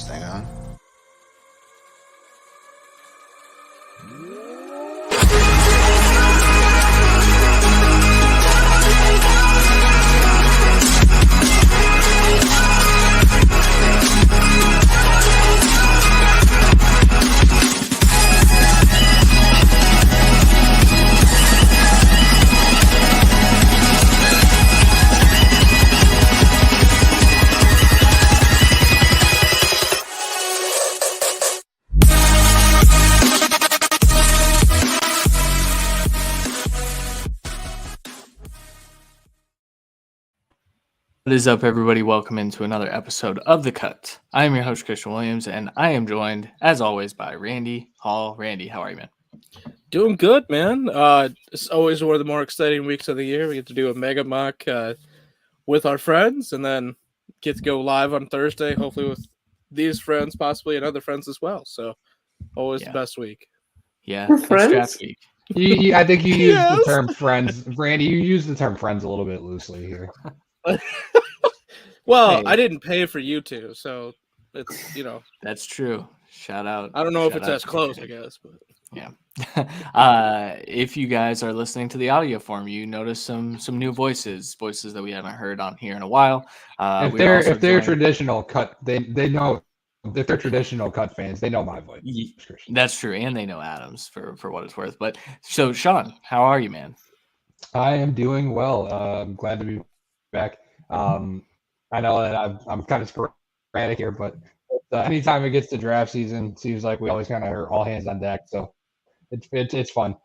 thing on. What is up, everybody? Welcome into another episode of The Cut. I am your host, Christian Williams, and I am joined, as always, by Randy Hall. Randy, how are you, man? Doing good, man. It's always one of the more exciting weeks of the year. We get to do a mega mock with our friends, and then get to go live on Thursday, hopefully with these friends, possibly, and other friends as well. So, always the best week. Yeah, We're it's friends? draft week. I think you used Yes. the term friends. Randy, you used the term friends a little bit loosely here. Well, Hey. I didn't pay for you two, so it's, That's true. Shout out. I don't know if shout it's out as to close, I Randy. guess. But Yeah. If you guys are listening to the audio form, you notice some new voices that we haven't heard on here in a while. If we're also they're joined- traditional cut, they know. If they're traditional cut fans, they know my voice. That's true, and they know Adams for what it's worth. But so, Sean, how are you, man? I am doing well. I'm glad to be back. I know that I'm kind of sporadic here, but anytime it gets to draft season, seems like we always kind of are all hands on deck. So it's fun.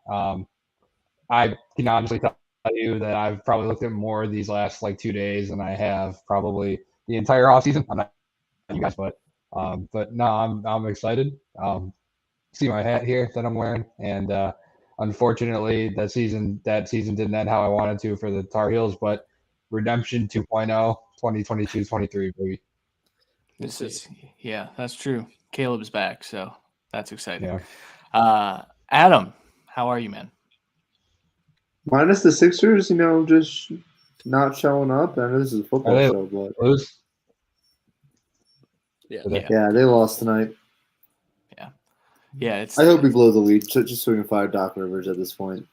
I can honestly tell you that I've probably looked at more these last 2 days than I have probably the entire offseason. I'm not you guys, but no, I'm excited. See my hat here that I'm wearing, and unfortunately that season didn't end how I wanted to for the Tar Heels, but redemption 2.0 2022-23, baby. That's true. Caleb's back, so that's exciting. Yeah. Adam, how are you, man? Minus the Sixers, just not showing up. I know this is a football Are they show, but Lose? yeah. yeah, they lost tonight. Yeah, it's. I hope we blow the lead just so we can fire Doc Rivers at this point.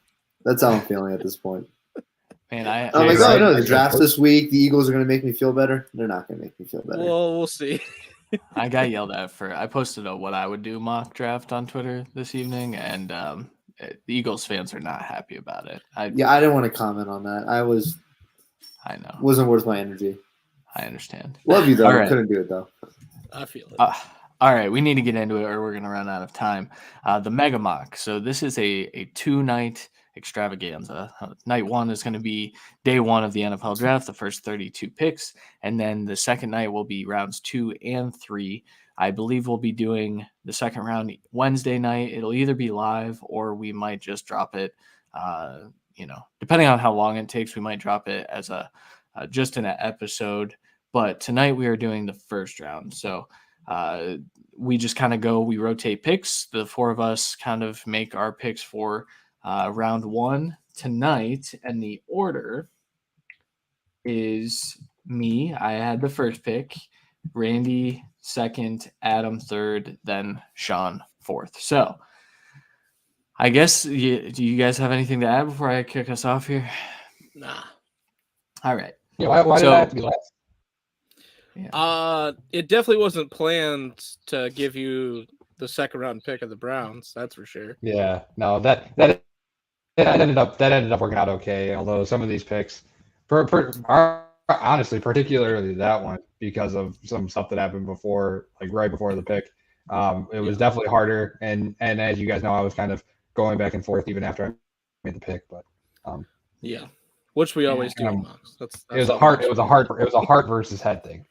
That's how I'm feeling at this point. Man, I'm like, oh no, the draft's this week. The Eagles are going to make me feel better. They're not going to make me feel better. Well, we'll see. I got yelled at I posted a what I would do mock draft on Twitter this evening, and the Eagles fans are not happy about it. I didn't want to comment on that. I know. Wasn't worth my energy. I understand. Love you though. All right. Couldn't do it though. I feel it. All right, we need to get into it or we're going to run out of time. The Mega Mock. So this is a 2-night extravaganza. Night one is going to be day one of the NFL draft, the first 32 picks. And then the second night will be rounds 2 and 3. I believe we'll be doing the second round Wednesday night. It'll either be live or we might just drop it, depending on how long it takes, we might drop it as just an episode. But tonight we are doing the first round. So we just kind of we rotate picks. The four of us kind of make our picks for round one tonight. And the order is me. I had the first pick, Randy second, Adam third, then Sean fourth. So I guess, do you guys have anything to add before I kick us off here? Nah. All right. Yeah, why did I have to be last? Yeah. It definitely wasn't planned to give you the second round pick of the Browns. That's for sure. Yeah, no, that ended up working out okay. Although some of these picks, honestly, particularly that one, because of some stuff that happened before, right before the pick, it was definitely harder. And as you guys know, I was kind of going back and forth even after I made the pick. But which we always do. That's it was a heart versus head thing.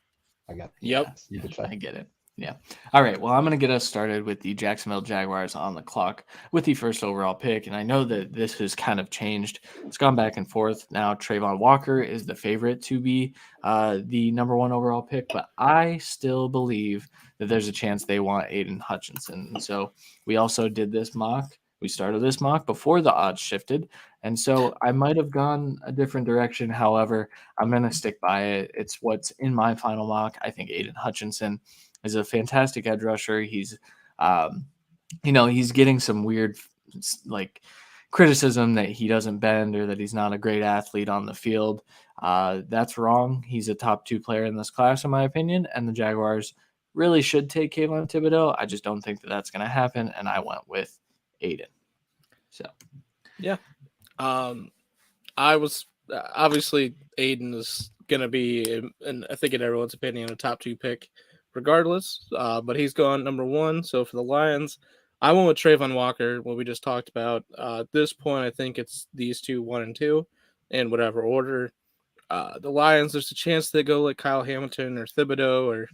I got. Yep. I get it. Yeah. All right. Well, I'm going to get us started with the Jacksonville Jaguars on the clock with the first overall pick. And I know that this has kind of changed. It's gone back and forth. Now, Trayvon Walker is the favorite to be the number one overall pick, but I still believe that there's a chance they want Aidan Hutchinson. And so we also did this mock. We started this mock before the odds shifted. And so I might have gone a different direction. However, I'm going to stick by it. It's what's in my final mock. I think Aidan Hutchinson is a fantastic edge rusher. He's, he's getting some weird like criticism that he doesn't bend or that he's not a great athlete on the field. That's wrong. He's a top 2 player in this class, in my opinion, and the Jaguars really should take Kayvon Thibodeau. I just don't think that that's going to happen, and I went with Aidan. So, yeah. I was obviously Aidan is going to be, and I think in everyone's opinion, a top 2 pick regardless, but he's gone number 1. So for the Lions, I went with Trayvon Walker, what we just talked about. At this point, I think it's these 2, 1 and 2, in whatever order. The Lions, there's a chance they go like Kyle Hamilton or Thibodeau or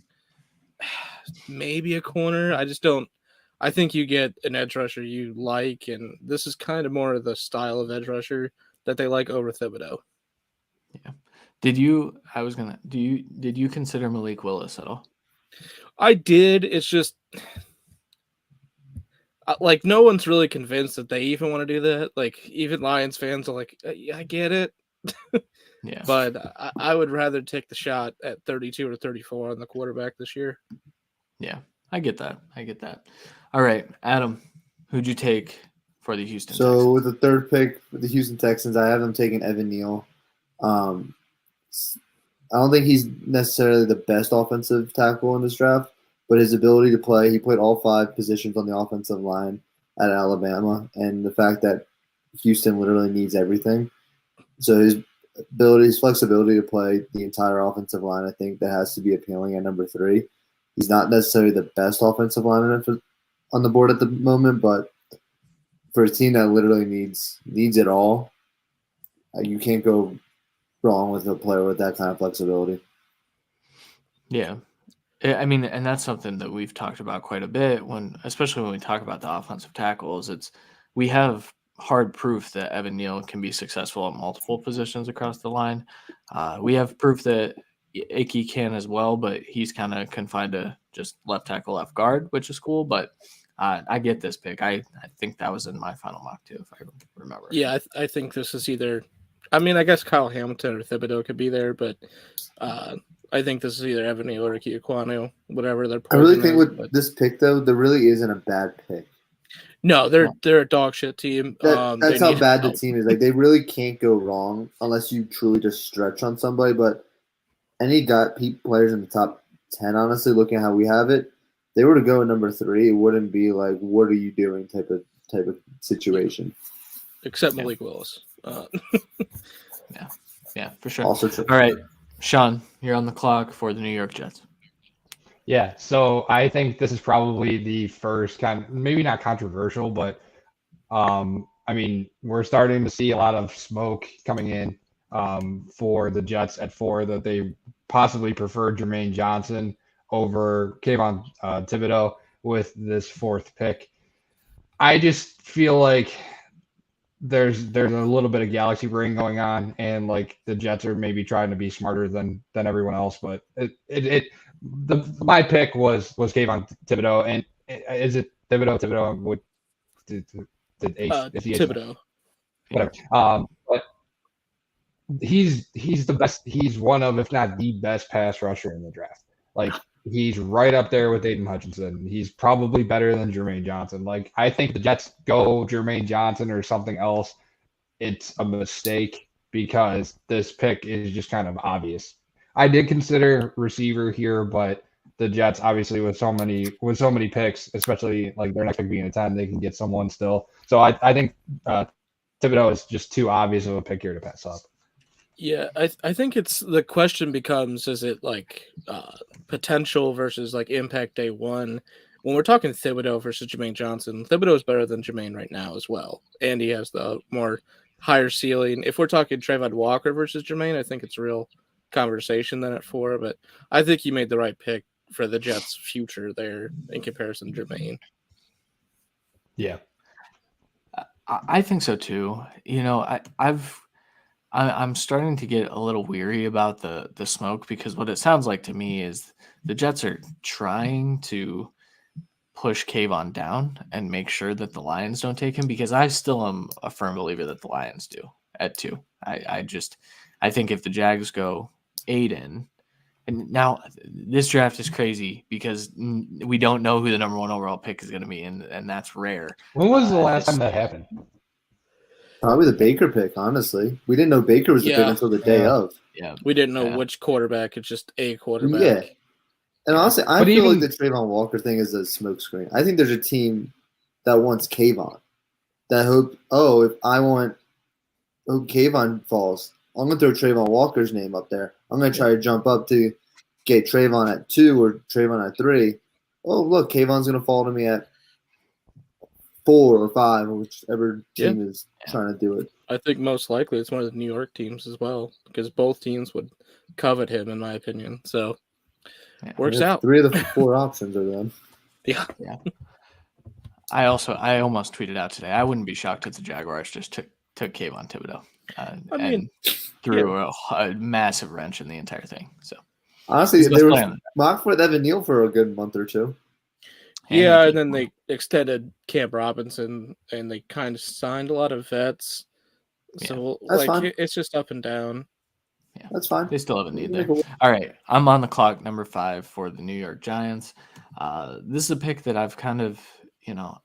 maybe a corner. I just don't. I think you get an edge rusher you like, and this is kind of more of the style of edge rusher that they like over Thibodeau. Yeah. Did you consider Malik Willis at all? I did. It's just like no one's really convinced that they even want to do that. Like even Lions fans are like, yeah, I get it. Yeah. But I would rather take the shot at 32 or 34 on the quarterback this year. Yeah, I get that. All right, Adam, who'd you take for the Houston Texans? So with the 3rd pick for the Houston Texans, I have them taking Evan Neal. I don't think he's necessarily the best offensive tackle in this draft, but his ability to play, he played all 5 positions on the offensive line at Alabama, and the fact that Houston literally needs everything. So his flexibility to play the entire offensive line, I think that has to be appealing at number 3. He's not necessarily the best offensive lineman on the board at the moment, but for a team that literally needs it all, you can't go wrong with a player with that kind of flexibility. Yeah. I mean, and that's something that we've talked about quite a bit especially when we talk about the offensive tackles. We have hard proof that Evan Neal can be successful at multiple positions across the line. We have proof that Icky can as well, but he's kind of confined to just left tackle, left guard, which is cool. But I get this pick. I think that was in my final mock too, if I remember. Yeah, I think this is either. I mean, I guess Kyle Hamilton or Thibodeau could be there, but I think this is either Evan Neal or Ike Ekwonu, whatever they're. I really think with this pick though, there really isn't a bad pick. No, they're a dog shit team. That's how bad the team is. Like they really can't go wrong unless you truly just stretch on somebody. But any players in the top 10, honestly, looking at how we have it, they were to go at number 3, it wouldn't be like, "What are you doing?" type of situation. Except Malik Willis. Yeah, for sure. Also true. All right, Sean, you're on the clock for the New York Jets. Yeah, so I think this is probably the first maybe not controversial, but I mean, we're starting to see a lot of smoke coming in for the Jets at 4 that they possibly prefer Jermaine Johnson over Kayvon Thibodeau with this 4th pick. I just feel like there's a little bit of galaxy brain going on, and like the Jets are maybe trying to be smarter than everyone else. But my pick was Kayvon Thibodeau, and is it Thibodeau? Thibodeau Thibodeau. Whatever. But he's the best. He's one of, if not the best pass rusher in the draft. Like he's right up there with Aidan Hutchinson. He's probably better than Jermaine Johnson. Like I think the Jets go Jermaine Johnson or something else, it's a mistake because this pick is just kind of obvious. I did consider receiver here, but the Jets obviously with so many picks, especially like their next pick being a 10, they can get someone still. So I think Thibodeau is just too obvious of a pick here to pass up. Yeah, I think it's the question becomes, is it like potential versus like impact day one? When we're talking Thibodeau versus Jermaine Johnson, Thibodeau is better than Jermaine right now as well. And he has the more higher ceiling. If we're talking Trayvon Walker versus Jermaine, I think it's a real conversation then at 4. But I think you made the right pick for the Jets' future there in comparison to Jermaine. Yeah. I think so too. You know, I'm starting to get a little weary about the smoke because what it sounds like to me is the Jets are trying to push Kayvon down and make sure that the Lions don't take him, because I still am a firm believer that the Lions do at 2. I think if the Jags go Aidan, And now this draft is crazy because we don't know who the number 1 overall pick is going to be, and that's rare. When was the last time that happened? Probably the Baker pick, honestly. We didn't know Baker was the pick until the day of. Yeah. We didn't know which quarterback. It's just a quarterback. Yeah. And honestly, I feel even- like the Trayvon Walker thing is a smokescreen. I think there's a team that wants Kayvon. That hope, if Kayvon falls, I'm going to throw Trayvon Walker's name up there. I'm going to try to jump up to get Trayvon at 2 or Trayvon at 3. Oh, look, Kayvon's going to fall to me at 4 or 5, or whichever team is trying to do it. I think most likely it's one of the New York teams as well, because both teams would covet him, in my opinion. So works out. 3 of the 4 options are them. Yeah. I almost tweeted out today. I wouldn't be shocked if the Jaguars just took Kayvon Thibodeau and threw a massive wrench in the entire thing. So honestly, there was mock with Evan Neal for a good month or 2. And then they extended Camp Robinson, and they kind of signed a lot of vets. So fine. It's just up and down. Yeah, that's fine. They still have a need there. All right, I'm on the clock, number 5 for the New York Giants. This is a pick that I've kind of,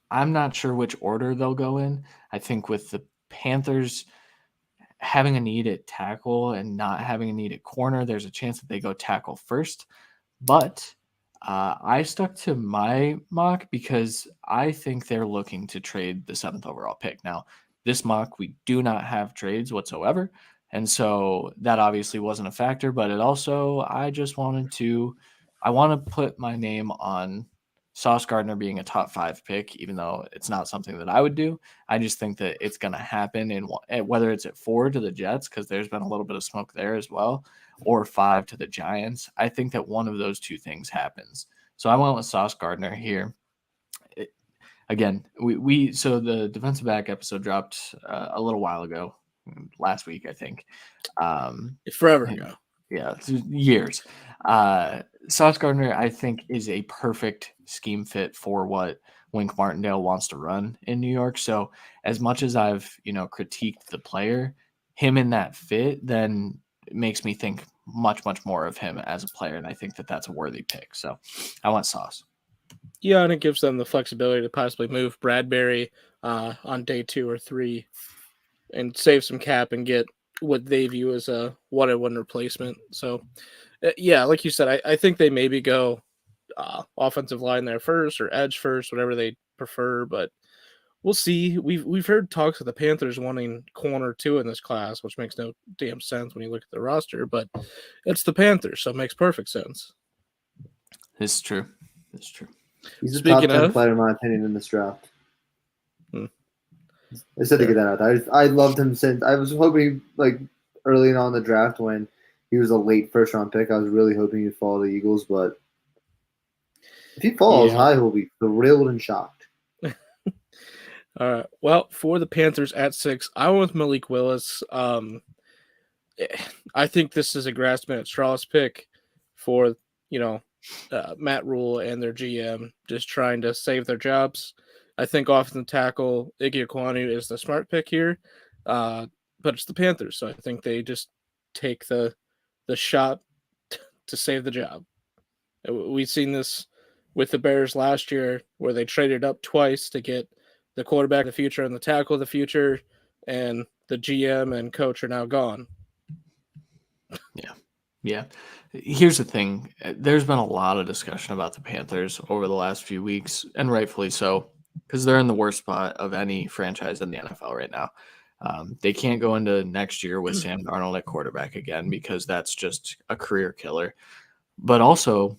I'm not sure which order they'll go in. I think with the Panthers having a need at tackle and not having a need at corner, there's a chance that they go tackle first. But I stuck to my mock because I think they're looking to trade the 7th overall pick. Now, this mock, we do not have trades whatsoever. And so that obviously wasn't a factor, but it also, I want to put my name on Sauce Gardner being a top 5 pick, even though it's not something that I would do. I just think that it's going to happen, whether it's at 4 to the Jets, because there's been a little bit of smoke there as well, or 5 to the Giants. I think that one of those 2 things happens. So I went with Sauce Gardner here. Again, so the defensive back episode dropped a little while ago, last week, I think. Forever ago. Yeah, years. Sauce Gardner, I think, is a perfect scheme fit for what Wink Martindale wants to run in New York. So as much as I've, critiqued the player, him in that fit, then it makes me think much, much more of him as a player. And I think that that's a worthy pick. So I want Sauce. Yeah, and it gives them the flexibility to possibly move Bradbury on day 2 or 3 and save some cap and get what they view as a 1-on-1 replacement. So, like you said, I think they maybe go offensive line there first or edge first, whatever they prefer. But we'll see. We've heard talks of the Panthers wanting corner 2 in this class, which makes no damn sense when you look at the roster. But it's the Panthers, so it makes perfect sense. This is true. It's true. He's a top 10 player, in my opinion, in this draft. I said to get that out. I loved him since I was hoping, early on in the draft when he was a late first-round pick, I was really hoping he'd fall to the Eagles. But if he falls high, he'll be thrilled and shocked. All right. Well, for the Panthers at 6, I went with Malik Willis. I think this is a grass-minute straws pick for, Matt Rule and their GM just trying to save their jobs. I think offensive tackle Iggy Ekwonu is the smart pick here, but it's the Panthers, so I think they just take the shot to save the job. We've seen this with the Bears last year, where they traded up twice to get the quarterback of the future and the tackle of the future, and the GM and coach are now gone. Yeah. Here's the thing. There's been a lot of discussion about the Panthers over the last few weeks, and rightfully so, because they're in the worst spot of any franchise in the NFL right now. They can't go into next year with Sam Darnold at quarterback again, because that's just a career killer. But also,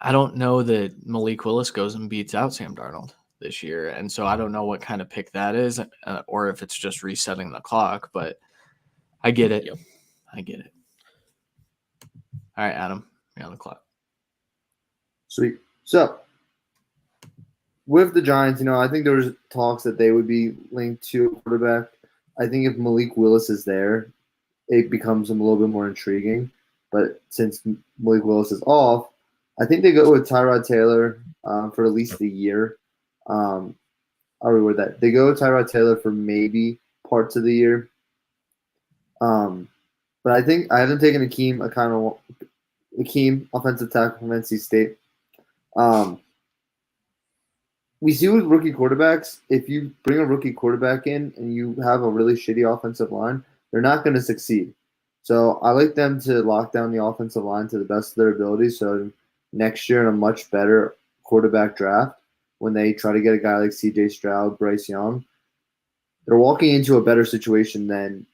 I don't know that Malik Willis goes and beats out Sam Darnold this year. And so I don't know what kind of pick that is, or if it's just resetting the clock, but I get it. Yep. I get it. All right, Adam, you're on the clock. Sweet. So, with the Giants, I think there was talks that they would be linked to a quarterback. I think if Malik Willis is there, it becomes a little bit more intriguing. But since Malik Willis is off, I think they go with Tyrod Taylor for at least a year. I'll reword that. They go with Tyrod Taylor for maybe parts of the year. But I think I haven't taken Akeem Akeem, offensive tackle from NC State. We see with rookie quarterbacks, if you bring a rookie quarterback in and you have a really shitty offensive line, they're not going to succeed. So I like them to lock down the offensive line to the best of their ability. So next year in a much better quarterback draft, when they try to get a guy like C.J. Stroud, Bryce Young, they're walking into a better situation than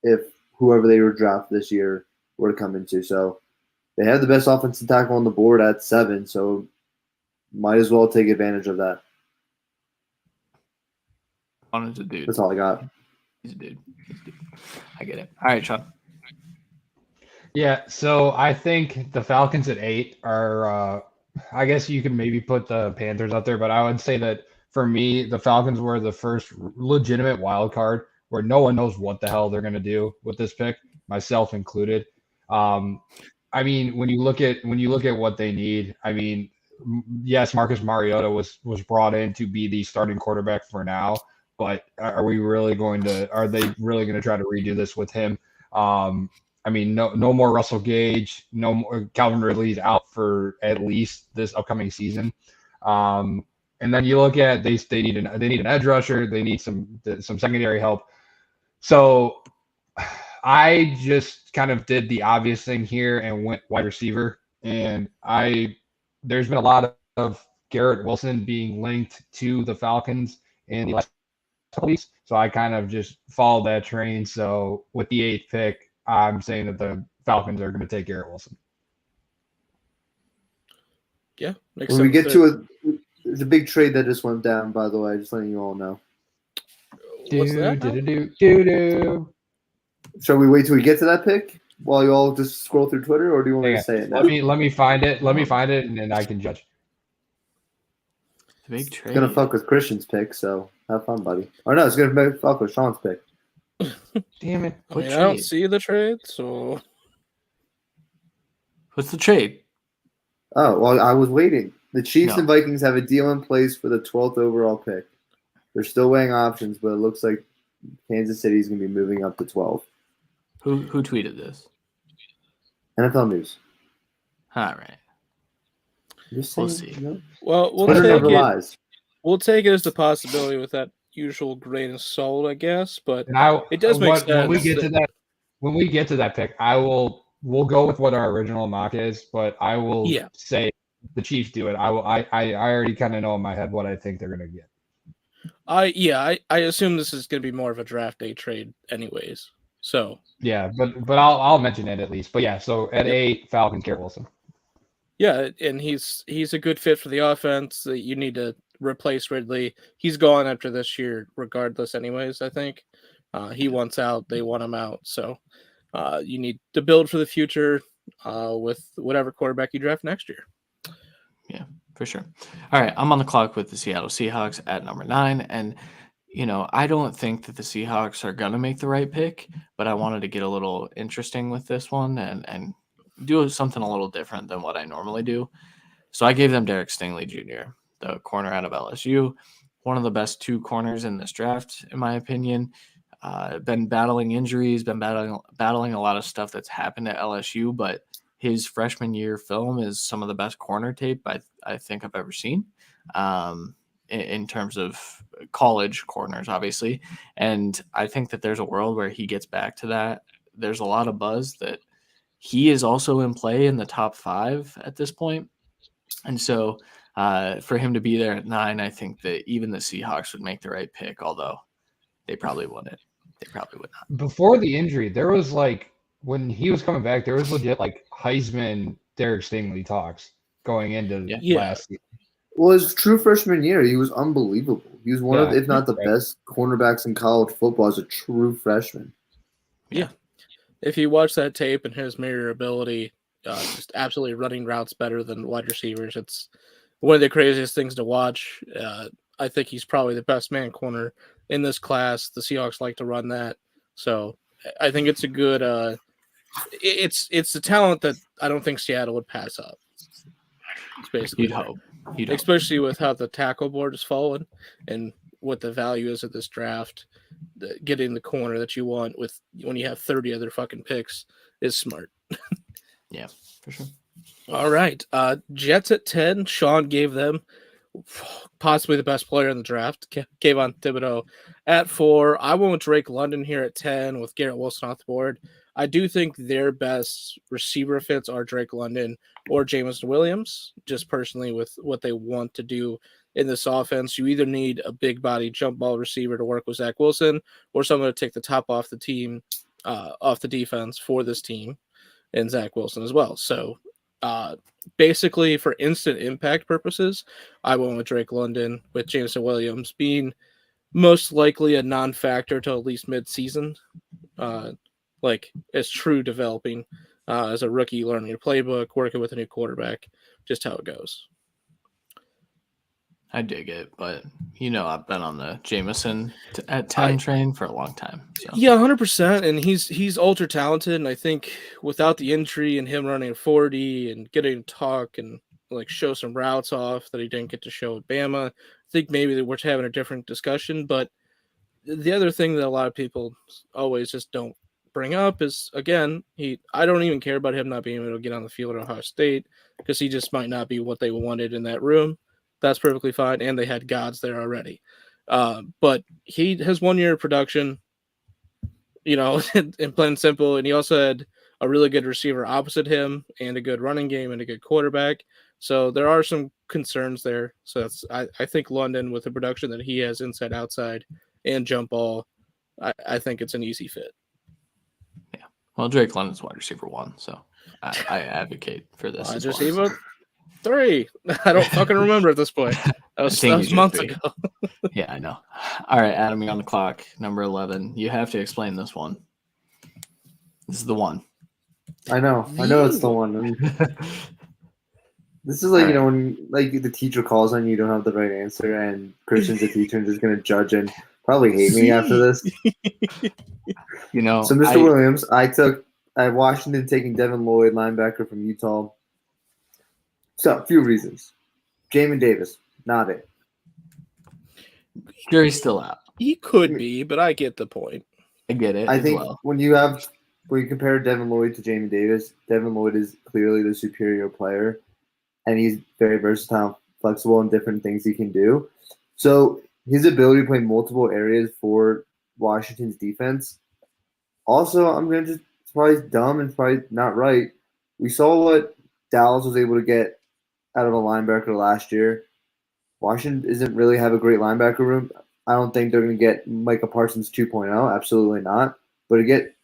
if whoever they were drafted this year were to come into. So they have the best offensive tackle on the board at 7, so might as well take advantage of that. Is a dude. That's all I got. He's a dude. I get it. All right, Sean. Yeah, so I think the Falcons at 8 are. I guess you can maybe put the Panthers up there, but I would say that for me, the Falcons were the first legitimate wild card where no one knows what the hell they're going to do with this pick, myself included. I mean, when you look at what they need, I mean, yes, Marcus Mariota was brought in to be the starting quarterback for now, but are they really going to try to redo this with him? I mean, no more Russell Gage, no more Calvin Ridley's out for at least this upcoming season. And then you look at they need an edge rusher, they need some secondary help. So I just kind of did the obvious thing here and went wide receiver. And there's been a lot of Garrett Wilson being linked to the Falcons in the last couple weeks. So I kind of just followed that train. So with the 8th pick, I'm saying that the Falcons are going to take Garrett Wilson. Yeah. When we get to there's a big trade that just went down, by the way, just letting you all know. What's that? Shall we wait till we get to that pick while you all just scroll through Twitter, or do you want me to say it now? Let me find it. And then I can judge. The big trade. It's going to fuck with Christian's pick, so have fun, buddy. Or no, it's going to fuck with Sean's pick. Damn it. I don't see the trade, so. What's the trade? Oh, well, I was waiting. The Chiefs and Vikings have a deal in place for the 12th overall pick. They're still weighing options, but it looks like Kansas City is going to be moving up to 12. Who tweeted this? NFL News. All right. We'll see. You know, well, we'll take it as the possibility with that usual grain of salt, I guess. But it does make sense. When we get to that pick, we'll go with what our original mock is, but I will say the Chiefs do it. I already kind of know in my head what I think they're going to get. I assume this is going to be more of a draft day trade, anyways. So yeah, but I'll mention it at least. But yeah, so at 8, Falcons, Garrett Wilson. Yeah, and he's a good fit for the offense. You need to replace Ridley. He's gone after this year, regardless. Anyways, I think he wants out. They want him out. So you need to build for the future with whatever quarterback you draft next year. Yeah, for sure. All right, I'm on the clock with the Seattle Seahawks at number 9, and I don't think that the Seahawks are gonna make the right pick, but I wanted to get a little interesting with this one and do something a little different than what I normally do. So I gave them Derek Stingley Jr., the corner out of LSU, one of the best 2 corners in this draft, in my opinion. Been battling injuries, been battling a lot of stuff that's happened at LSU, but his freshman year film is some of the best corner tape I think I've ever seen in terms of college corners, obviously. And I think that there's a world where he gets back to that. There's a lot of buzz that he is also in play in the top 5 at this point. And so for him to be there at 9, I think that even the Seahawks would make the right pick, although they probably wouldn't. They probably would not. Before the injury, there was when he was coming back, there was legit Heisman Derek Stingley talks going into last season. Well, his true freshman year, he was unbelievable. He was one of, if not the best cornerbacks in college football as a true freshman. Yeah. If you watch that tape and his mirror ability, just absolutely running routes better than wide receivers, it's one of the craziest things to watch. I think he's probably the best man corner in this class. The Seahawks like to run that. So I think it's a good it's the talent that I don't think Seattle would pass up. It's basically You'd hope. Especially with how the tackle board has fallen and what the value is of this draft. Getting the corner that you want when you have 30 other fucking picks is smart. Yeah, for sure. All right. Jets at 10. Sean gave them possibly the best player in the draft, Kayvon Thibodeau. At 4, I went with Drake London here at 10 with Garrett Wilson off the board. I do think their best receiver fits are Drake London or Jameson Williams, just personally with what they want to do in this offense. You either need a big body jump ball receiver to work with Zach Wilson or someone to take the top off the team, off the defense for this team, and Zach Wilson as well. So basically, for instant impact purposes, I went with Drake London, with Jameson Williams being most likely a non-factor till at least mid-season. Like as true developing as a rookie, learning your playbook, working with a new quarterback, just how it goes. I dig it, but I've been on the Jameson at 10 train for a long time. So. Yeah, 100%, and he's ultra talented, and I think without the injury and him running a 40 and getting to talk and like show some routes off that he didn't get to show at Bama, I think maybe we're having a different discussion. But the other thing that a lot of people always just don't bring up is, again, I don't even care about him not being able to get on the field at Ohio State because he just might not be what they wanted in that room. That's perfectly fine, and they had gods there already. But he has 1 year of production, and plain and simple, and he also had a really good receiver opposite him and a good running game and a good quarterback. So there are some concerns there. So I think London, with the production that he has inside, outside, and jump ball, I think it's an easy fit. Yeah. Well, Drake London's wide receiver 1, so I advocate for this. Wide receiver 3. I don't fucking remember at this point. That was months ago. Yeah, I know. All right, Adam, you're on the clock. Number 11. You have to explain this one. This is the one. I know it's the one. This is like, when like the teacher calls on you, you don't have the right answer, and Christian's a teacher and just going to judge and probably hate me after this. So Mr. Williams, I had Washington taking Devin Lloyd, linebacker from Utah. So, a few reasons. Jamin Davis, not it. Jury's still out. He could be, but I get the point. I get it. I think when you compare Devin Lloyd to Jamin Davis, Devin Lloyd is clearly the superior player, and he's very versatile, flexible in different things he can do. So his ability to play multiple areas for Washington's defense. Also, I'm going to just probably dumb and probably not right. We saw what Dallas was able to get out of a linebacker last year. Washington doesn't really have a great linebacker room. I don't think they're going to get Micah Parsons 2.0. Absolutely not. But to get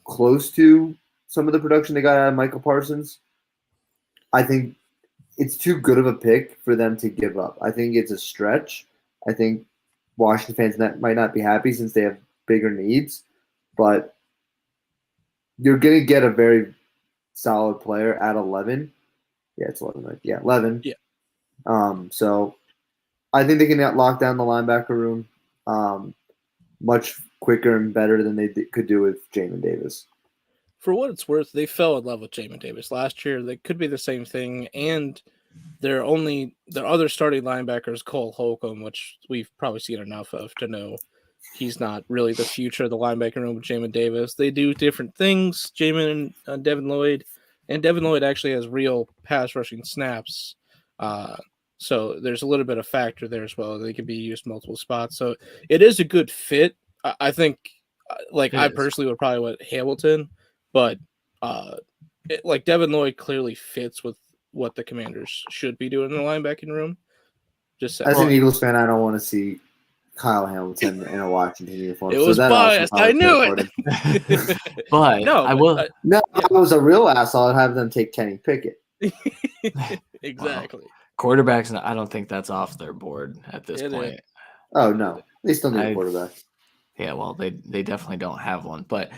close to some of the production they got out of Michael Parsons, I think it's too good of a pick for them to give up. I think it's a stretch. I think Washington fans might not be happy since they have bigger needs, but you're going to get a very solid player at 11. Yeah, it's 11. Right? Yeah, 11. Yeah. So I think they can lock down the linebacker room much quicker and better than they could do with Jamin Davis. For what it's worth, they fell in love with Jamin Davis last year. They could be the same thing, and their other starting linebacker is Cole Holcomb, which we've probably seen enough of to know he's not really the future of the linebacking room with Jamin Davis. They do different things, Jamin and Devin Lloyd, and Devin Lloyd actually has real pass rushing snaps. So there's a little bit of factor there as well. They can be used multiple spots. So it is a good fit. I think, I personally would probably went Hamilton, but Devin Lloyd clearly fits with what the Commanders should be doing in the linebacking room. Just as an Eagles fan, I don't want to see Kyle Hamilton in a Washington uniform. It was biased. I knew it. But no, I will. No, I was a real asshole. I'd have them take Kenny Pickett. Exactly. Well, quarterbacks, I don't think that's off their board at this point. Oh, no. They still need a quarterback. Yeah, well, they definitely don't have one. But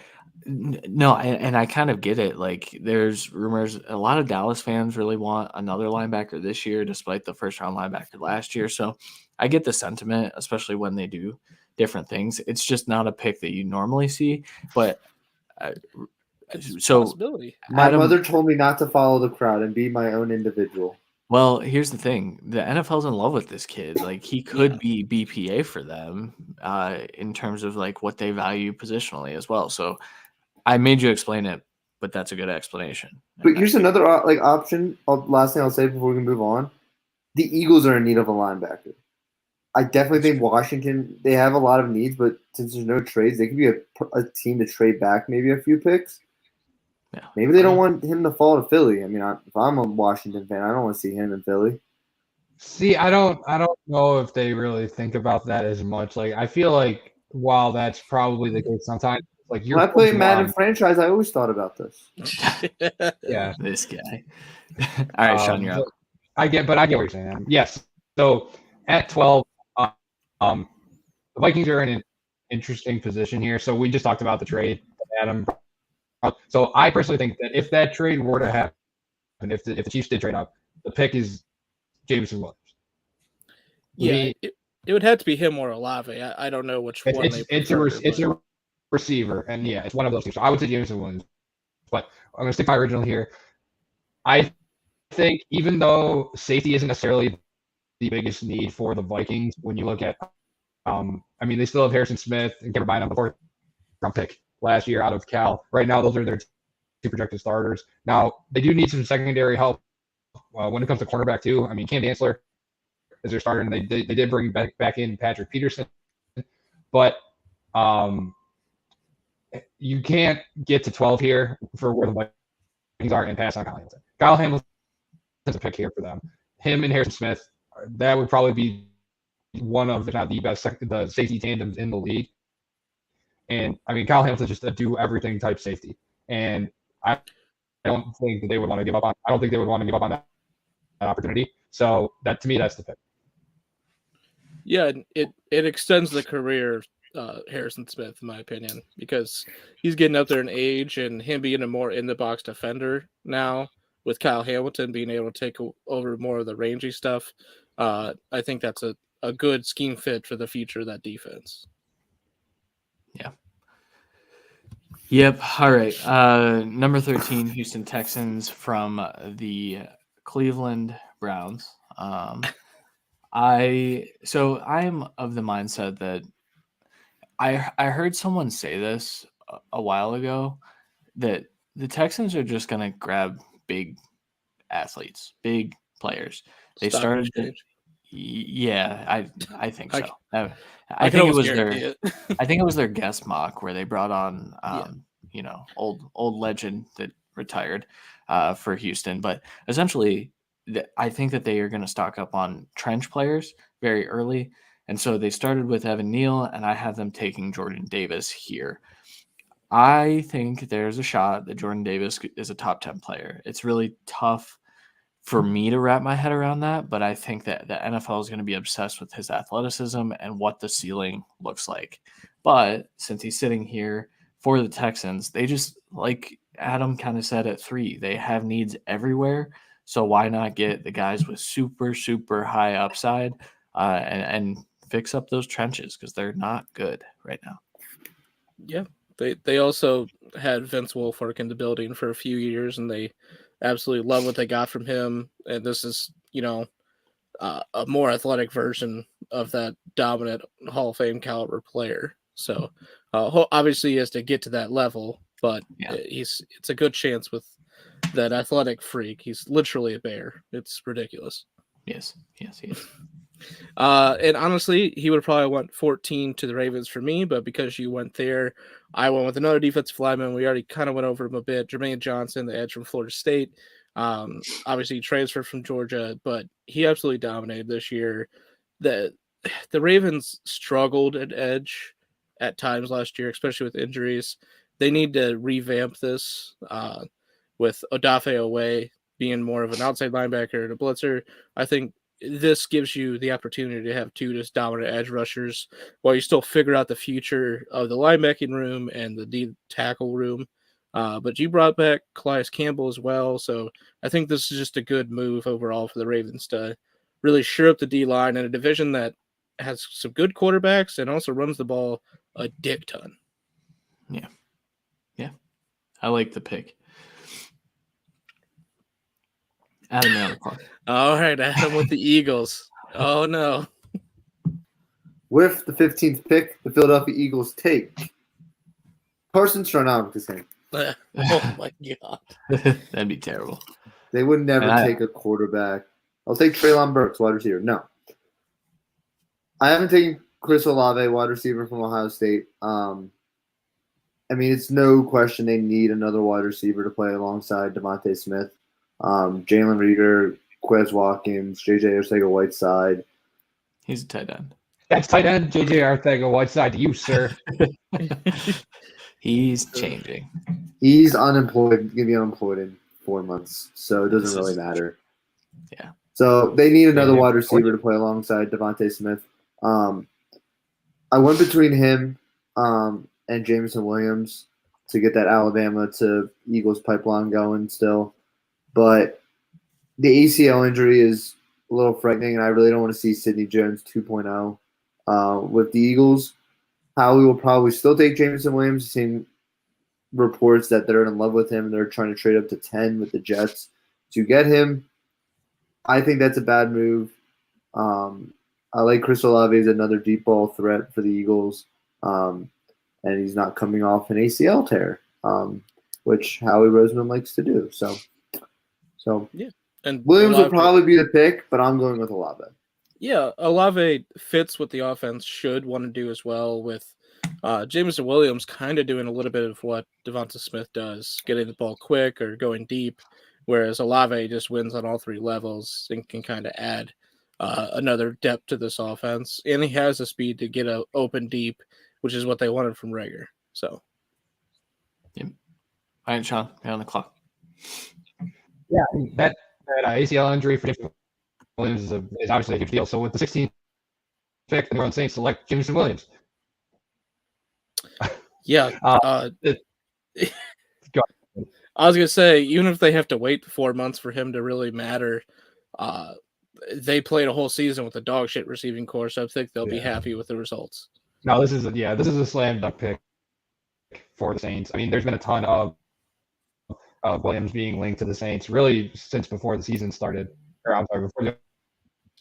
no, and I kind of get it. Like, there's rumors. A lot of Dallas fans really want another linebacker this year, despite the first-round linebacker last year. So I get the sentiment, especially when they do different things. It's just not a pick that you normally see. But my mother told me not to follow the crowd and be my own individual. Well, here's the thing. The NFL's in love with this kid. Like, he could be BPA for them in terms of, like, what they value positionally as well. So I made you explain it but that's a good explanation. But here's another option. Last thing I'll say before we can move on: the Eagles are in need of a linebacker. I definitely think Washington, they have a lot of needs, but since there's no trades, they could be a team to trade back maybe a few picks. Yeah. Maybe they don't want him to fall to Philly. I mean, if I'm a Washington fan, I don't want to see him in Philly. See, I don't know if they really think about that as much. Like, I feel like while that's probably the case sometimes, like When I play Madden franchise, I always thought about this. Yeah, this guy. All right, Sean, you're up. I get what you're saying. Adam. Yes. So at 12, the Vikings are in an interesting position here. So we just talked about the trade, Adam. So I personally think that if that trade were to happen, if the Chiefs did trade up, the pick is Jameson Williams. Yeah, it would have to be him or Olave. I don't know which one. It's a receiver, and yeah, it's one of those two. So I would say Jameson Williams, but I'm going to stick to my original here. I think even though safety isn't necessarily the biggest need for the Vikings, when you look at, I mean, they still have Harrison Smith and Kevin Byam on the fourth-round pick last year out of Cal. Right now, those are their two projected starters. Now, they do need some secondary help when it comes to cornerback, too. I mean, Cam Dantzler is their starter, and they did bring back in Patrick Peterson. But you can't get to 12 here for where the Vikings are and pass on Kyle Hamilton. Kyle Hamilton's a pick here for them. Him and Harrison Smith, that would probably be one of, if not the best, the safety tandems in the league. And, I mean, Kyle Hamilton's just a do-everything type safety. And I don't think that they would want to give up on. I don't think they would want to give up on that opportunity. So that, to me, that's the pick. Yeah, it extends the career of Harrison Smith, in my opinion, because he's getting up there in age, and him being a more in-the-box defender now, with Kyle Hamilton being able to take over more of the rangy stuff, I think that's a good scheme fit for the future of that defense. Yeah. Yep. All right. Number 13, Houston Texans from the Cleveland Browns. I'm of the mindset that I heard someone say this a while ago, that the Texans are just going to grab big athletes, big players. They started yeah, I think so. I think it was I think it was their guest mock where they brought on old legend that retired for Houston, but essentially I think that they are going to stock up on trench players very early. And so they started with Evan Neal, and I have them taking Jordan Davis here. I think there's a shot that Jordan Davis is a top 10 player. It's really tough for me to wrap my head around that, but I think that the NFL is going to be obsessed with his athleticism and what the ceiling looks like. But since he's sitting here for the Texans, they just, like Adam kind of said at 3, they have needs everywhere. So why not get the guys with super, super high upside and fix up those trenches, because they're not good right now. Yeah, they also had Vince Wilfork in the building for a few years, and they absolutely love what they got from him. And this is, a more athletic version of that dominant Hall of Fame caliber player. So obviously he has to get to that level, but it's a good chance with that athletic freak. He's literally a bear. It's ridiculous. Yes, he is. And honestly, he would probably want 14 to the Ravens for me, but because you went there, I went with another defensive lineman. We already kind of went over him a bit. Jermaine Johnson, the edge from Florida State. Obviously, he transferred from Georgia, but he absolutely dominated this year. The Ravens struggled at edge at times last year, especially with injuries. They need to revamp this with Odafe Owe being more of an outside linebacker and a blitzer. I think this gives you the opportunity to have 2 just dominant edge rushers while you still figure out the future of the linebacking room and the D tackle room. But you brought back Calais Campbell as well. So I think this is just a good move overall for the Ravens to really shore up the D-line in a division that has some good quarterbacks and also runs the ball a dick ton. Yeah. I like the pick. Adam, you're on the clock. All right, Adam with the Eagles. Oh, no. With the 15th pick, the Philadelphia Eagles take Carson Straunavic. Oh my god. That'd be terrible. They would never And take a quarterback. I'll take Treylon Burks, wide receiver. No. I haven't taken Chris Olave, wide receiver from Ohio State. I mean, it's no question they need another wide receiver to play alongside Devontae Smith. Jalen Reagor, Quez Watkins, J.J. Arcega-Whiteside. He's a tight end. That's tight end J.J. Arcega-Whiteside to you, sir. He's changing. He's unemployed, going to be unemployed in 4 months, so it doesn't really matter. Yeah. So they need another wide receiver to play alongside Devontae Smith. I went between him and Jameson Williams to get that Alabama to Eagles pipeline going still. But the ACL injury is a little frightening, and I really don't want to see Sidney Jones 2.0 with the Eagles. Howie will probably still take Jameson Williams. Seen reports that they're in love with him and they're trying to trade up to 10 with the Jets to get him. I think that's a bad move. I like Chris Olave as another deep ball threat for the Eagles, and he's not coming off an ACL tear, which Howie Roseman likes to do. So yeah, and Williams Olave, will probably be the pick, but I'm going with Olave. Yeah, Olave fits what the offense should want to do as well, with Jameson Williams kind of doing a little bit of what Devonta Smith does, getting the ball quick or going deep, whereas Olave just wins on all three levels and can kind of add another depth to this offense. And he has the speed to get open deep, which is what they wanted from Reagor. So, All right, Sean, you're on the clock. Yeah, that ACL injury for Jameson Williams is obviously a huge deal. So with the 16th pick, the New Orleans Saints select Jameson Williams. Yeah. Go I was going to say, even if they have to wait 4 months for him to really matter, they played a whole season with a dog shit receiving core, so I think they'll be happy with the results. No, this is a slam dunk pick for the Saints. I mean, there's been a ton of Williams being linked to the Saints really since before the season started, or I'm sorry, before the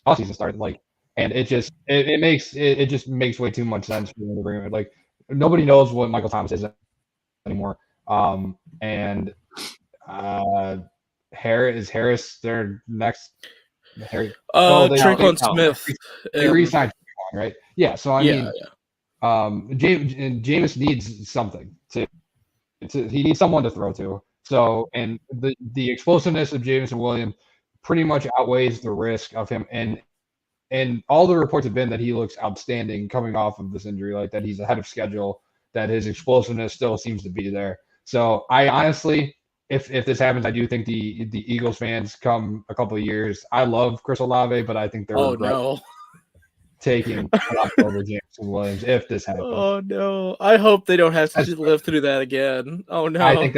off season started. Like, and it just makes way too much sense for them to bring him. Like, nobody knows what Michael Thomas is anymore. And Harris their next. Tre'Quan Smith. They re-signed Tre'Quan, right? Yeah. So I mean, Jameis needs something he needs someone to throw to. So, and the explosiveness of Jameson Williams pretty much outweighs the risk of him. And all the reports have been that he looks outstanding coming off of this injury, like that he's ahead of schedule, that his explosiveness still seems to be there. So I honestly, if this happens, I do think the Eagles fans come a couple of years. I love Chris Olave, but I think they're taking over Jameson Williams if this happens. Oh no! I hope they don't have to live through that again. Oh no! I think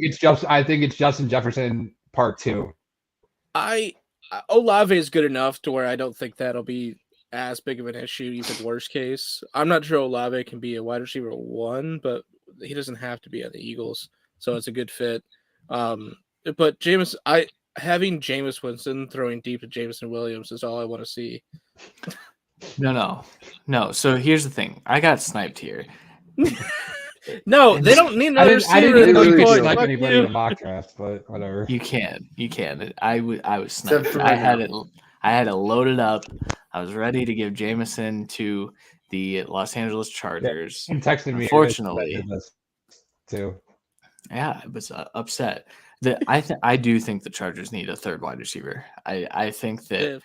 it's Justin Jefferson Part 2. Olave is good enough to where I don't think that'll be as big of an issue, even worst case. I'm not sure Olave can be a wide receiver 1, but he doesn't have to be on the Eagles, so it's a good fit. But having Jameis Winston throwing deep to Jameson Williams is all I want to see. No. So here's the thing. I got sniped here. No, they don't need another receiver. I didn't know you could Fuck snipe anybody in you. a mock draft, but whatever. You can. I was sniped. I had it loaded up. I was ready to give Jameson to the Los Angeles Chargers. And texted me. Unfortunately, too. Yeah, I was upset. I do think the Chargers need a third wide receiver. I think that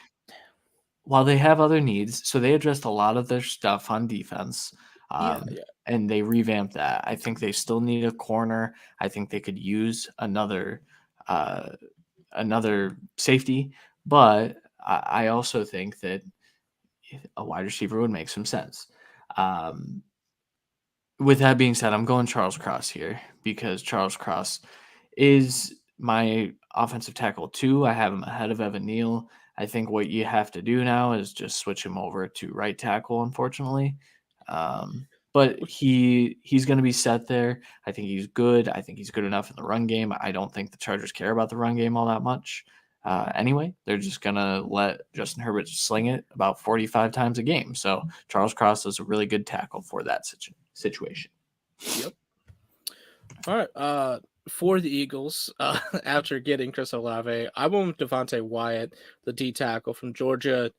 while they have other needs, so they addressed a lot of their stuff on defense. And they revamped that. I think they still need a corner. I think they could use another safety, but I also think that a wide receiver would make some sense. With that being said, I'm going Charles Cross here because Charles Cross is my offensive tackle 2. I have him ahead of Evan Neal. I think what you have to do now is just switch him over to right tackle, unfortunately. But he's going to be set there. I think he's good. I think he's good enough in the run game. I don't think the Chargers care about the run game all that much. Anyway, they're just going to let Justin Herbert sling it about 45 times a game. So Charles Cross is a really good tackle for that situation. Yep. All right. For the Eagles, after getting Chris Olave, I went with Devontae Wyatt, the D tackle from Georgia.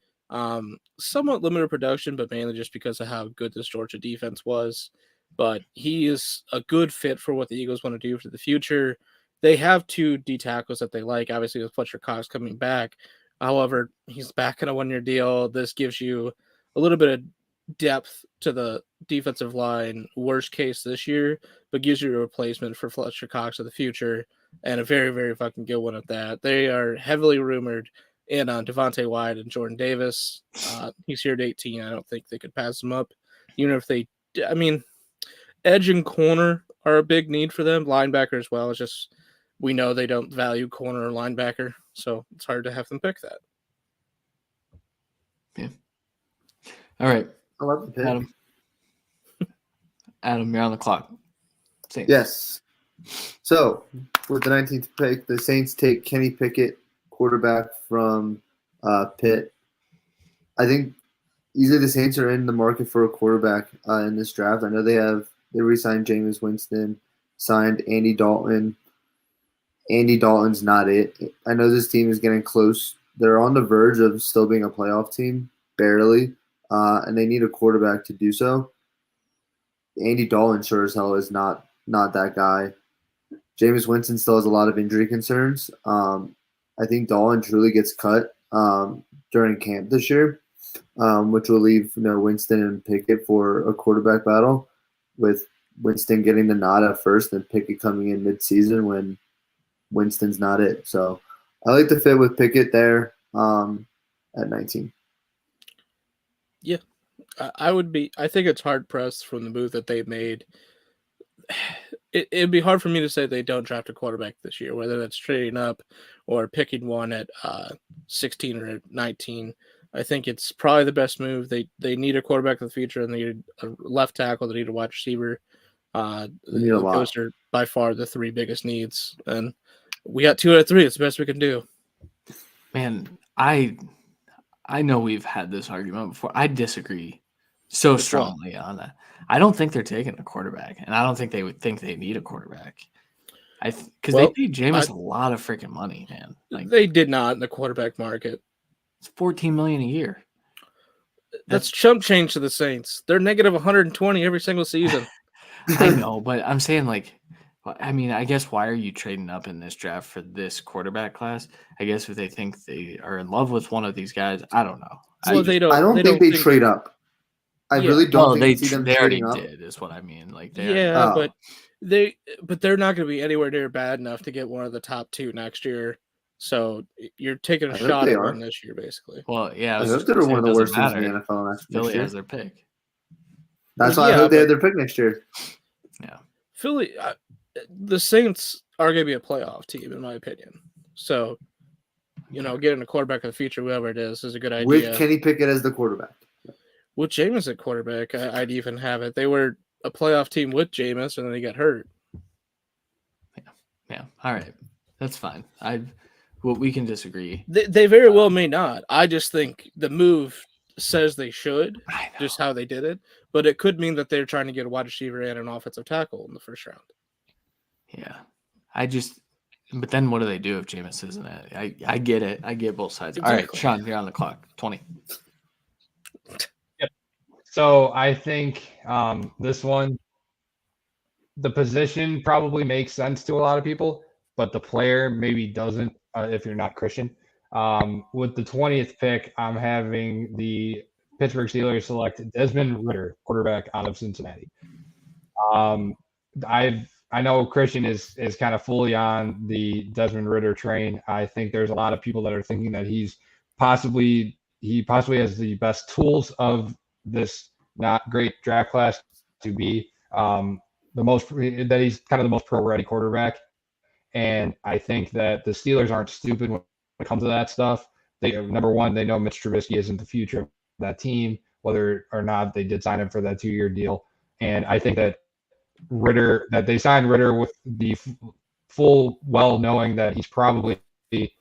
Somewhat limited production, but mainly just because of how good this Georgia defense was. But he is a good fit for what the Eagles want to do for the future. They have two D tackles that they like, obviously with Fletcher Cox coming back. However, he's back in a 1-year deal. This gives you a little bit of depth to the defensive line, worst case this year, but gives you a replacement for Fletcher Cox of the future, and a very, very fucking good one at that. They are heavily rumored in on Devontae Wyatt and Jordan Davis. He's here at 18. I don't think they could pass him up, even if they. I mean, edge and corner are a big need for them. Linebacker as well. It's just we know they don't value corner or linebacker, so it's hard to have them pick that. Yeah. All right. I love the pick. Adam, you're on the clock. Saints. Yes. So, with the 19th pick, the Saints take Kenny Pickett, quarterback from Pitt. I think either the Saints are in the market for a quarterback in this draft. I know they re-signed Jameis Winston, signed Andy Dalton. Andy Dalton's not it. I know this team is getting close. They're on the verge of still being a playoff team, barely, and they need a quarterback to do so. Andy Dalton sure as hell is not that guy. Jameis Winston still has a lot of injury concerns. I think Dalton truly gets cut during camp this year, which will leave Winston and Pickett for a quarterback battle, with Winston getting the nod at first and Pickett coming in mid-season when Winston's not it. So I like the fit with Pickett there at 19. Yeah, I think it's hard pressed from the move that they made. It'd be hard for me to say they don't draft a quarterback this year, whether that's trading up or picking one at 16 or 19. I think it's probably the best move. They need a quarterback in the future, and they need a left tackle. They need a wide receiver. Those are by far the three biggest needs, and we got 2 out of 3. It's the best we can do. Man, I know we've had this argument before. I disagree so strongly on that. I don't think they're taking a quarterback, and I don't think they would think they need a quarterback. Because they paid Jameis a lot of freaking money, man. Like, they did not in the quarterback market. It's $14 million a year. That's chump change to the Saints. They're negative 120 every single season. I know, but I'm saying, like, I mean, I guess why are you trading up in this draft for this quarterback class? I guess if they think they are in love with one of these guys, I don't know. Well, I don't think they trade up. I really don't think they already did, is what I mean. Like, but they're not going to be anywhere near bad enough to get one of the top 2 next year. So you're taking a shot at one this year, basically. Well, yeah, I hope they're one of the worst teams in the NFL next year. Philly has their pick. That's why I hope they have their pick next year. Yeah, Philly, the Saints are going to be a playoff team, in my opinion. So, getting a quarterback of the future, whoever it is a good idea. With Kenny Pickett as the quarterback. With Jameis at quarterback, I'd even have it. They were a playoff team with Jameis, and then he got hurt. Yeah. All right, that's fine. We can disagree. They very well may not. I just think the move says they should, just how they did it. But it could mean that they're trying to get a wide receiver and an offensive tackle in the first round. Yeah, but then what do they do if Jameis isn't it? I get it. I get both sides. Exactly. All right, Sean, you're on the clock. 20. Yep. So I think this one, the position probably makes sense to a lot of people, but the player maybe doesn't if you're not Christian. With the 20th pick, I'm having the Pittsburgh Steelers select Desmond Ridder, quarterback out of Cincinnati. I know Christian is kind of fully on the Desmond Ridder train. I think there's a lot of people that are thinking that he possibly has the best tools of this not great draft class to be that he's kind of the most pro-ready quarterback. And I think that the Steelers aren't stupid when it comes to that stuff. Number one, they know Mitch Trubisky isn't the future of that team, whether or not they did sign him for that 2-year deal. And I think that they signed Ridder with the full well knowing that he's probably,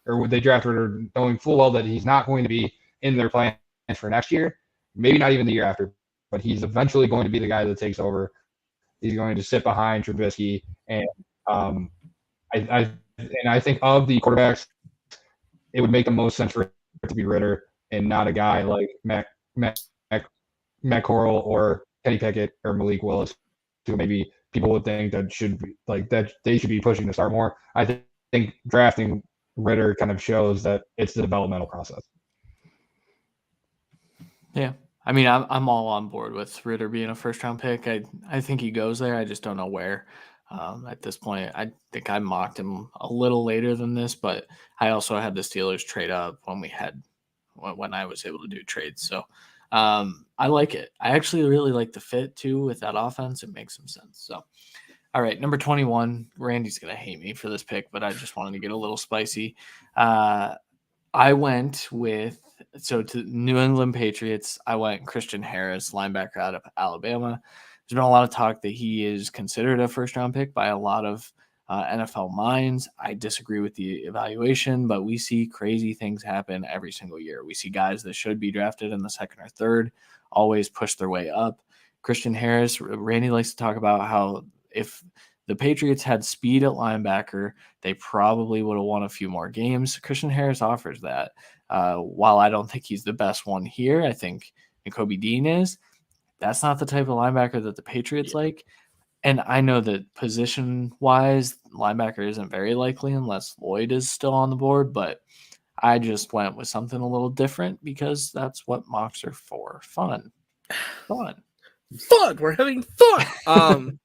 or they draft Ridder knowing full well that he's not going to be in their plans for next year, maybe not even the year after, but he's eventually going to be the guy that takes over He's going to sit behind Trubisky, and I think of the quarterbacks, it would make the most sense for it to be Ritter and not a guy like Matt Corral or Kenny Pickett or Malik Willis, who maybe people would think that they should be pushing to start more. I think drafting Ritter kind of shows that it's the developmental process. Yeah. I mean, I'm all on board with Ritter being a first-round pick. I think he goes there. I just don't know where. At this point, I think I mocked him a little later than this, but I also had the Steelers trade up when I was able to do trades. So I like it. I actually really like the fit too with that offense. It makes some sense. So, all right, number 21. Randy's gonna hate me for this pick, but I just wanted to get a little spicy. I went to New England Patriots. I went Christian Harris, linebacker out of Alabama. There's been a lot of talk that he is considered a first-round pick by a lot of NFL minds. I disagree with the evaluation, but we see crazy things happen every single year. We see guys that should be drafted in the second or third always push their way up. Christian Harris, Randy likes to talk about how if the Patriots had speed at linebacker, they probably would have won a few more games. Christian Harris offers that. While I don't think he's the best one here, I think Nakobe Dean is. That's not the type of linebacker that the Patriots like. And I know that position-wise, linebacker isn't very likely unless Lloyd is still on the board, but I just went with something a little different because that's what mocks are for. Fun. We're having fun.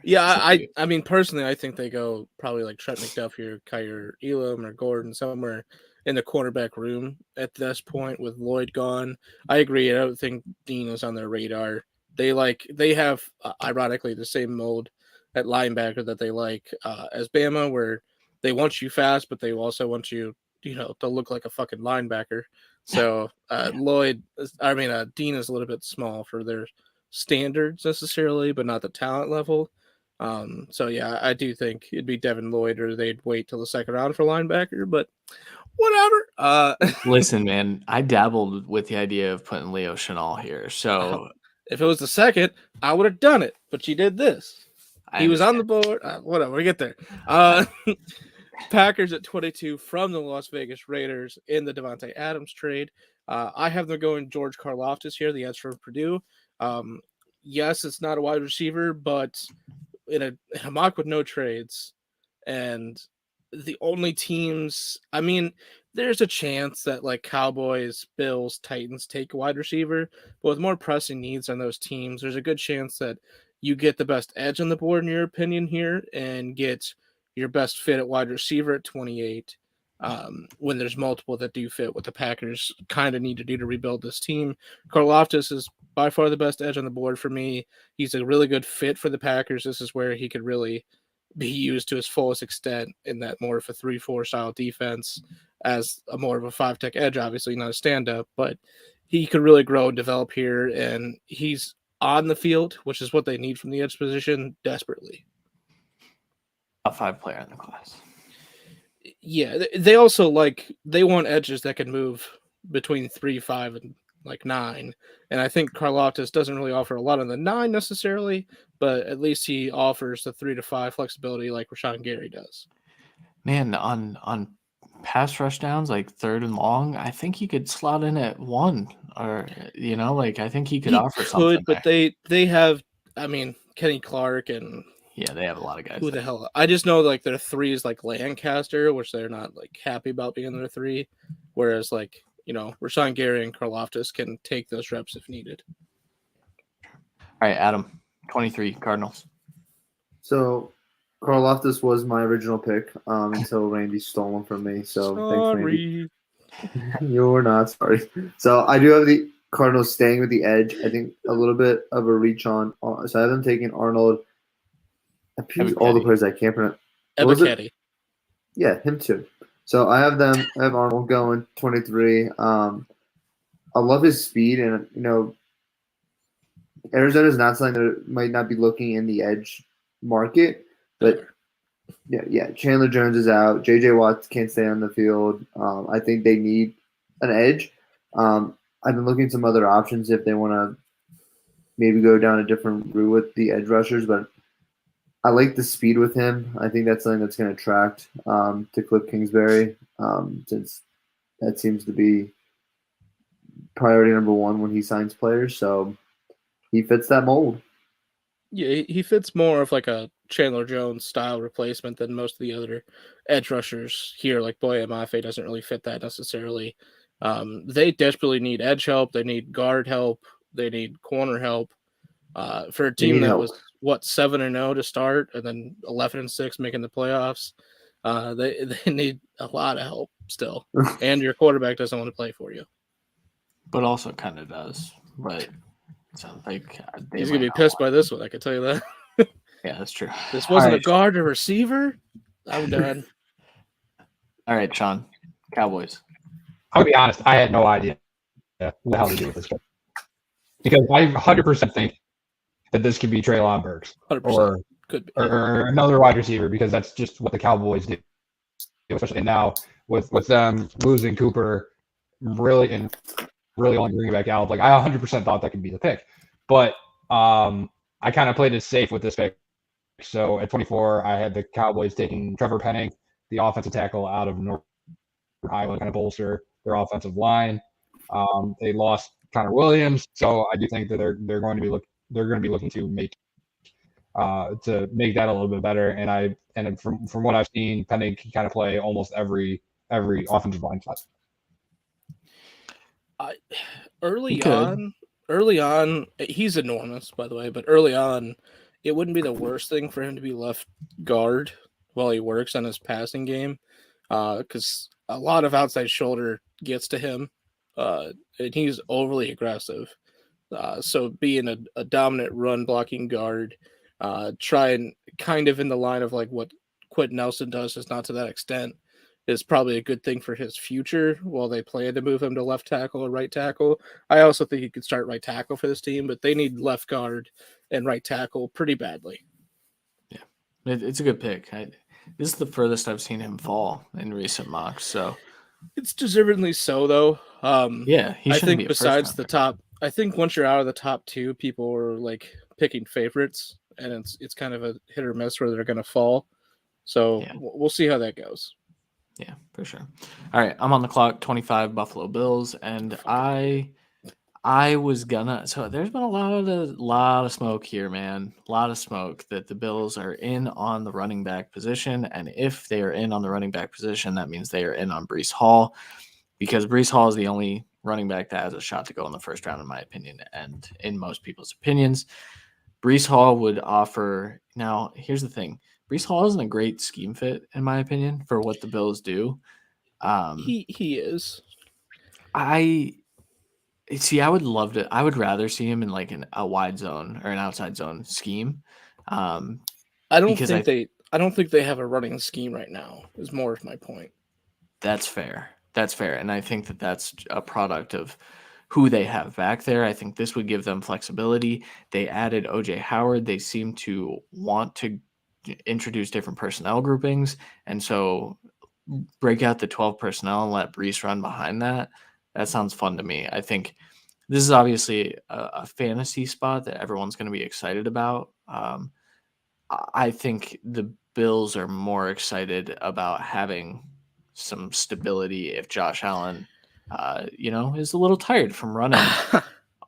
Yeah, I mean, personally, I think they go probably like Trey McDuffie or Kyer Elam or Gordon, somewhere in the cornerback room at this point with Lloyd gone. I agree. I don't think Dean is on their radar. They have ironically the same mold at linebacker that they like as Bama, where they want you fast, but they also want you, to look like a fucking linebacker. So Dean is a little bit small for their standards necessarily, but not the talent level. So yeah, I do think it'd be Devin Lloyd, or they'd wait till the second round for linebacker, but whatever. Listen, man, I dabbled with the idea of putting Leo Chenal here. So if it was the second, I would have done it, but you did this. He was on the board. Whatever, we get there. Packers at 22 from the Las Vegas Raiders in the Devontae Adams trade. I have them going George Karlaftis here, the edge from Purdue. Yes, it's not a wide receiver, but in a mock with no trades, and the only teams, I mean, there's a chance that like Cowboys, Bills, Titans take a wide receiver, but with more pressing needs on those teams, there's a good chance that you get the best edge on the board, in your opinion, here, and get your best fit at wide receiver at 28. When there's multiple that do fit what the Packers kind of need to do to rebuild this team. Karlaftis is by far the best edge on the board for me. He's a really good fit for the Packers. This is where he could really be used to his fullest extent in that more of a 3-4 style defense as a more of a 5-tech edge, obviously not a stand-up, but he could really grow and develop here, and he's on the field, which is what they need from the edge position desperately. A 5 player in the class. Yeah, they also they want edges that can move between 3, 5, and 9. And I think Karlaftis doesn't really offer a lot on the 9 necessarily, but at least he offers the 3 to 5 flexibility like Rashawn Gary does. Man, on pass rush downs, like third and long, I think he could slot in at 1, or I think he could offer something. But there. they have, Kenny Clark and. Yeah, they have a lot of guys. Who the hell? I just know their 3 is Lancaster, which they're not happy about being their 3. Whereas Rashawn Gary and Karlaftis can take those reps if needed. All right, Adam, 23 Cardinals. So Karlaftis was my original pick until Randy stole him from me. So sorry. Thanks, Randy. You're not sorry. So I do have the Cardinals staying with the edge. I think a little bit of a reach on. So I have them taking Arnold. All the players I can't pronounce. Ebiketie. Yeah, him too. So I have Arnold going 23. I love his speed, and Arizona's not something that might not be looking in the edge market, but yeah. Chandler Jones is out. JJ Watt can't stay on the field. I think they need an edge. I've been looking at some other options if they want to, maybe go down a different route with the edge rushers, but I like the speed with him. I think that's something that's going to attract to Cliff Kingsbury, since that seems to be priority number one when he signs players. So he fits that mold. Yeah, he fits more of like a Chandler Jones style replacement than most of the other edge rushers here. Like Boye Mafe doesn't really fit that necessarily. They desperately need edge help. They need guard help. They need corner help. For a team that was 7-0 to start and then 11-6 making the playoffs, they need a lot of help still. And your quarterback doesn't want to play for you. But also kind of does. But sounds like he's gonna be pissed by this one. I can tell you that. Yeah, that's true. This wasn't a guard or receiver. I'm done. All right, Sean. Cowboys. I'll be honest. I had no idea what the hell to do with this guy, because I 100% think that this could be Treylon Burks could be. or another wide receiver, because that's just what the Cowboys do. Especially now with them losing Cooper, really only bringing back Allen. Like, I 100% thought that could be the pick, but I kind of played it safe with this pick. So at 24, I had the Cowboys taking Trevor Penn, the offensive tackle out of North Iowa, kind of bolster their offensive line. They lost Connor Williams, so I do think that they're going to be looking to make that a little bit better. And from what I've seen, Penn can kind of play almost every offensive line spot. Early on, he's enormous, by the way, but early on, it wouldn't be the worst thing for him to be left guard while he works on his passing game, because a lot of outside shoulder gets to him, and he's overly aggressive. So being a dominant run blocking guard, trying kind of in the line of like what Quentin Nelson does, is not to that extent, is probably a good thing for his future while they plan to move him to left tackle or right tackle. I also think he could start right tackle for this team, but they need left guard and right tackle pretty badly. Yeah, it's a good pick. This is the furthest I've seen him fall in recent mocks, so it's deservedly so, though. Yeah, I think besides the top, I think once you're out of the top two, people are like picking favorites, and it's kind of a hit or miss where they're going to fall. So yeah, we'll see how that goes. Yeah, for sure. All right, I'm on the clock. 25 Buffalo Bills, and I was gonna. So there's been a lot of smoke here, man. A lot of smoke that the Bills are in on the running back position, and if they are in on the running back position, that means they are in on Breece Hall, because Breece Hall is the only running back that has a shot to go in the first round, in my opinion, and in most people's opinions. Breece Hall would offer. Now, here's the thing. Breece Hall isn't a great scheme fit, in my opinion, for what the Bills do. He is. I would love to. I would rather see him in like a wide zone or an outside zone scheme. I don't think they have a running scheme right now. Is more of my point. That's fair. And I think that that's a product of who they have back there. I think this would give them flexibility. They added OJ Howard. They seem to want to introduce different personnel groupings, and so break out the 12 personnel and let Breece run behind that. That sounds fun to me. I think this is obviously a fantasy spot that everyone's going to be excited about. I think the Bills are more excited about having some stability if Josh Allen, is a little tired from running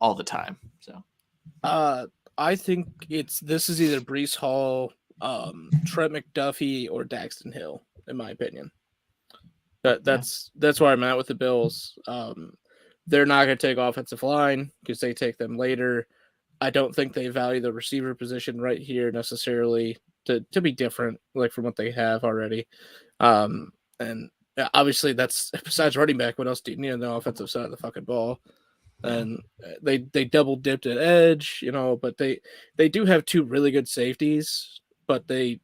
all the time. So, I think this is either Breece Hall, Trey McDuffie, or Daxton Hill, in my opinion. That's where I'm at with the Bills. They're not going to take offensive line because they take them later. I don't think they value the receiver position right here necessarily to be different, like from what they have already. And obviously that's besides running back. What else do you need on the offensive side of the fucking ball? And they double dipped at edge, but they do have two really good safeties, but I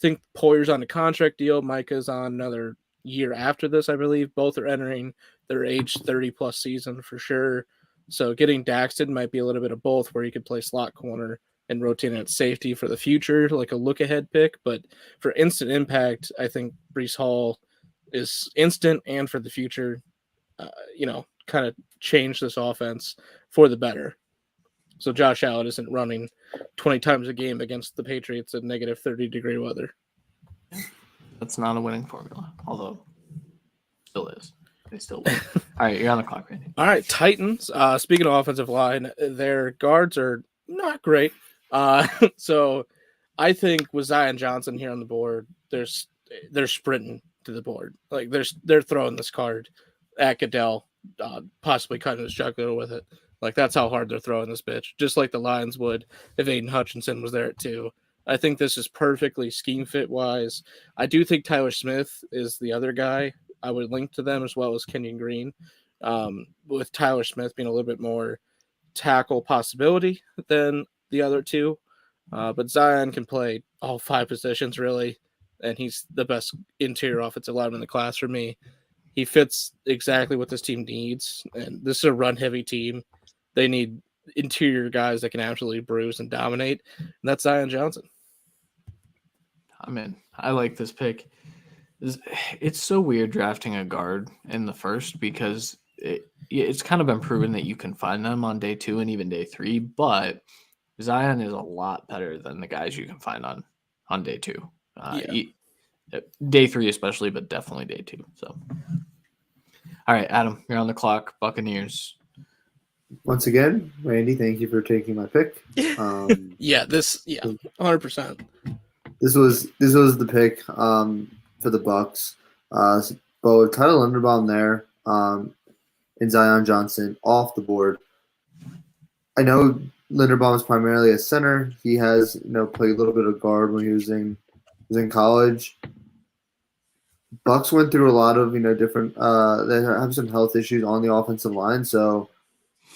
think Poyer's on a contract deal. Micah's on another year after this, I believe. Both are entering their age 30 plus season for sure. So getting Daxton might be a little bit of both, where you could play slot corner and rotate at safety for the future, like a look ahead pick. But for instant impact, I think Breece Hall is instant, and for the future, kind of change this offense for the better. So Josh Allen isn't running 20 times a game against the Patriots in negative 30-degree weather. That's not a winning formula, although still is. They still win. All right, you're on the clock, Randy. All right, Titans. Speaking of offensive line, their guards are not great. So I think with Zion Johnson here on the board, they're sprinting to the board. Like they're throwing this card at Goodell, possibly cutting his jugular with it. Like that's how hard they're throwing this bitch, just like the Lions would if Aidan Hutchinson was there too. I think this is perfectly scheme fit wise. I do think Tyler Smith is the other guy I would link to them, as well as Kenyon Green, with Tyler Smith being a little bit more tackle possibility than the other two. But Zion can play all 5 positions really, and he's the best interior offensive lineman in the class for me. He fits exactly what this team needs, and this is a run-heavy team. They need interior guys that can absolutely bruise and dominate, and that's Zion Johnson. I'm in. I like this pick. It's so weird drafting a guard in the first because it's kind of been proven that you can find them on day 2 and even day 3, but Zion is a lot better than the guys you can find on day 2. Day 3 especially, but definitely day 2. So, all right, Adam, you're on the clock. Buccaneers. Once again, Randy, thank you for taking my pick. 100%. This was the pick for the Bucks. But Tyler Linderbaum there and Zion Johnson off the board. I know Linderbaum is primarily a center. He has played a little bit of guard when he was in college. Bucks went through a lot of different. They have some health issues on the offensive line, so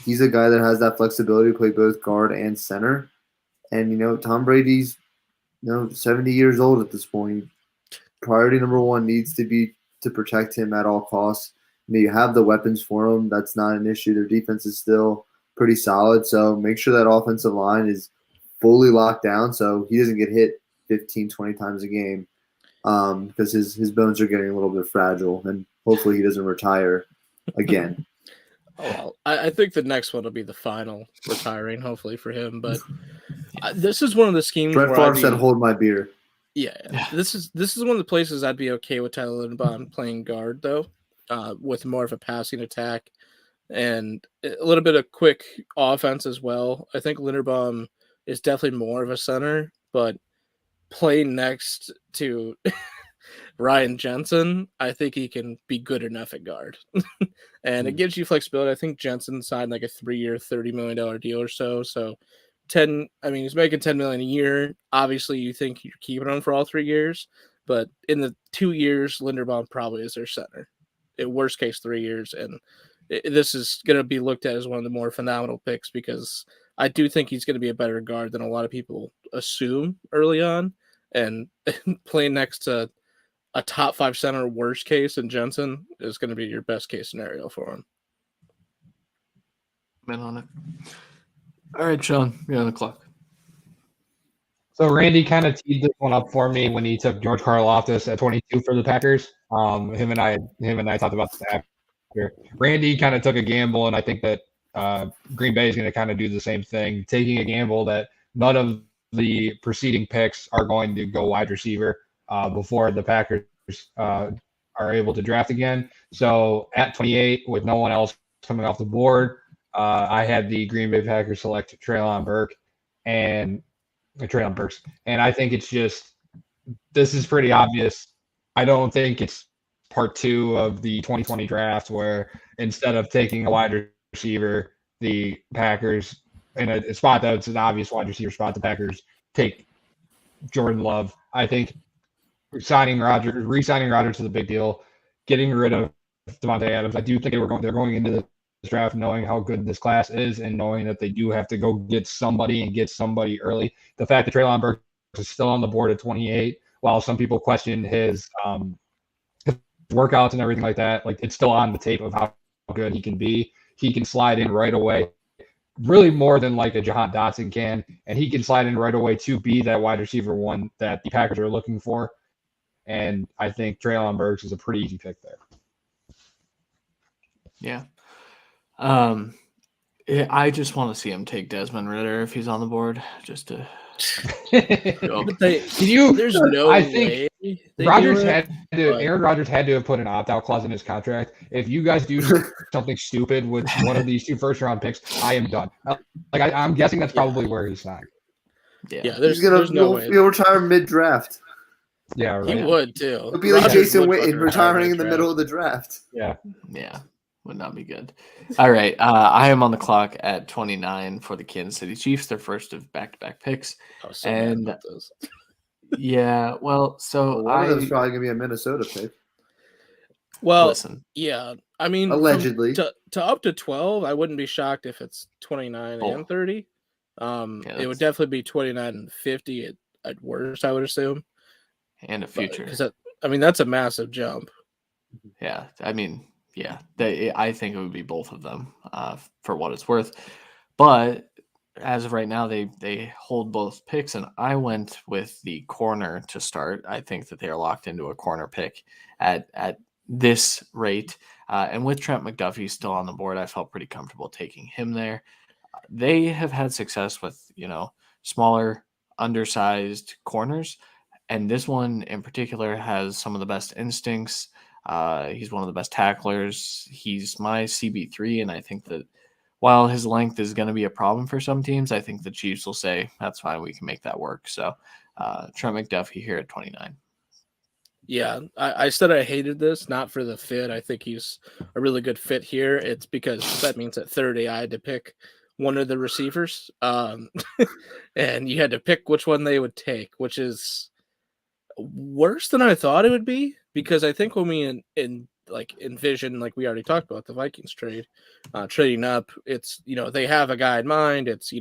he's a guy that has that flexibility to play both guard and center. And Tom Brady's 70 years old at this point. Priority number 1 needs to be to protect him at all costs. You have the weapons for him. That's not an issue. Their defense is still pretty solid. So make sure that offensive line is fully locked down so he doesn't get hit 15, 20 times a game because his bones are getting a little bit fragile, and hopefully he doesn't retire again. Well, I think the next one will be the final retiring, hopefully for him. But this is one of the schemes. Brett Favre said, "Hold my beer." Yeah. This is one of the places I'd be okay with Tyler Linderbaum playing guard, though, with more of a passing attack and a little bit of quick offense as well. I think Linderbaum is definitely more of a center, but playing next to Ryan Jensen, I think he can be good enough at guard. And it gives you flexibility. I think Jensen signed like a 3-year, $30 million deal or so. So he's making $10 million a year. Obviously, you think you're keeping him for all 3 years, but in the 2 years, Linderbaum probably is their center. In worst case, 3 years. And this is going to be looked at as one of the more phenomenal picks because I do think he's going to be a better guard than a lot of people assume early on. And playing next to a top 5 center, worst case, and Jensen is going to be your best case scenario for him. I'm in on it. All right, Sean, you're on the clock. So Randy kind of teed this one up for me when he took George Karlaftis at 22 for the Packers. Him and I talked about this after. Randy kind of took a gamble, and I think that Green Bay is going to kind of do the same thing, taking a gamble that none of the preceding picks are going to go wide receiver before the Packers are able to draft again. So at 28, with no one else coming off the board, I had the Green Bay Packers select Treylon Burks, and I think this is pretty obvious. I don't think it's part 2 of the 2020 draft where instead of taking a wide receiver, the Packers in a spot that's an obvious wide receiver spot, the Packers take Jordan Love. I think re-signing Rodgers is a big deal. Getting rid of Devontae Adams, I do think they're going into this draft knowing how good this class is and knowing that they do have to go get somebody early. The fact that Treylon Burks is still on the board at 28, while some people question his workouts and everything like that, like it's still on the tape of how good he can be. He can slide in right away, really more than like a Jahan Dotson can, and he can slide in right away to be that wide receiver 1 that the Packers are looking for. And I think Treylon Burks is a pretty easy pick there. Yeah. I just want to see him take Desmond Ridder if he's on the board, just to go. But there's no I way think they Rodgers do it, had to. but- Aaron Rodgers had to have put an opt-out clause in his contract. If you guys do something stupid with one of these 2 first-round picks, I am done. I'm guessing that's probably where he's signed. Yeah, He's there's no way. he'll retire mid-draft. Yeah, right. He would too. It'll be like Rodgers Jason would Witten fucking retiring in the retire middle of the draft. Yeah. Would not be good. All right, I am on the clock at 29 for the Kansas City Chiefs, their first of back-to-back picks. Oh, so mad And about this. yeah, well, so One of them's probably gonna be a Minnesota pick. Well, listen, yeah. I mean, Allegedly. to up to 12, I wouldn't be shocked if it's 29 and 30. It would definitely be 29 and 50 at worst, I would assume. and a future. Because that's a massive jump. Yeah, I mean, yeah, I think it would be both of them for what it's worth. But as of right now, they hold both picks, and I went with the corner to start. I think that they are locked into a corner pick at this rate. And with Trent McDuffie still on the board, I felt pretty comfortable taking him there. They have had success with, smaller, undersized corners. And this one in particular has some of the best instincts. He's one of the best tacklers. He's my CB3, and I think that while his length is going to be a problem for some teams, I think the Chiefs will say, that's fine, we can make that work. So Trent McDuffie here at 29. Yeah, I said I hated this, not for the fit. I think he's a really good fit here. It's because that means at 30, I had to pick one of the receivers. And you had to pick which one they would take, which is worse than I thought it would be, because I think when we envision, like we already talked about the Vikings trading up, it's, they have a guy in mind. It's,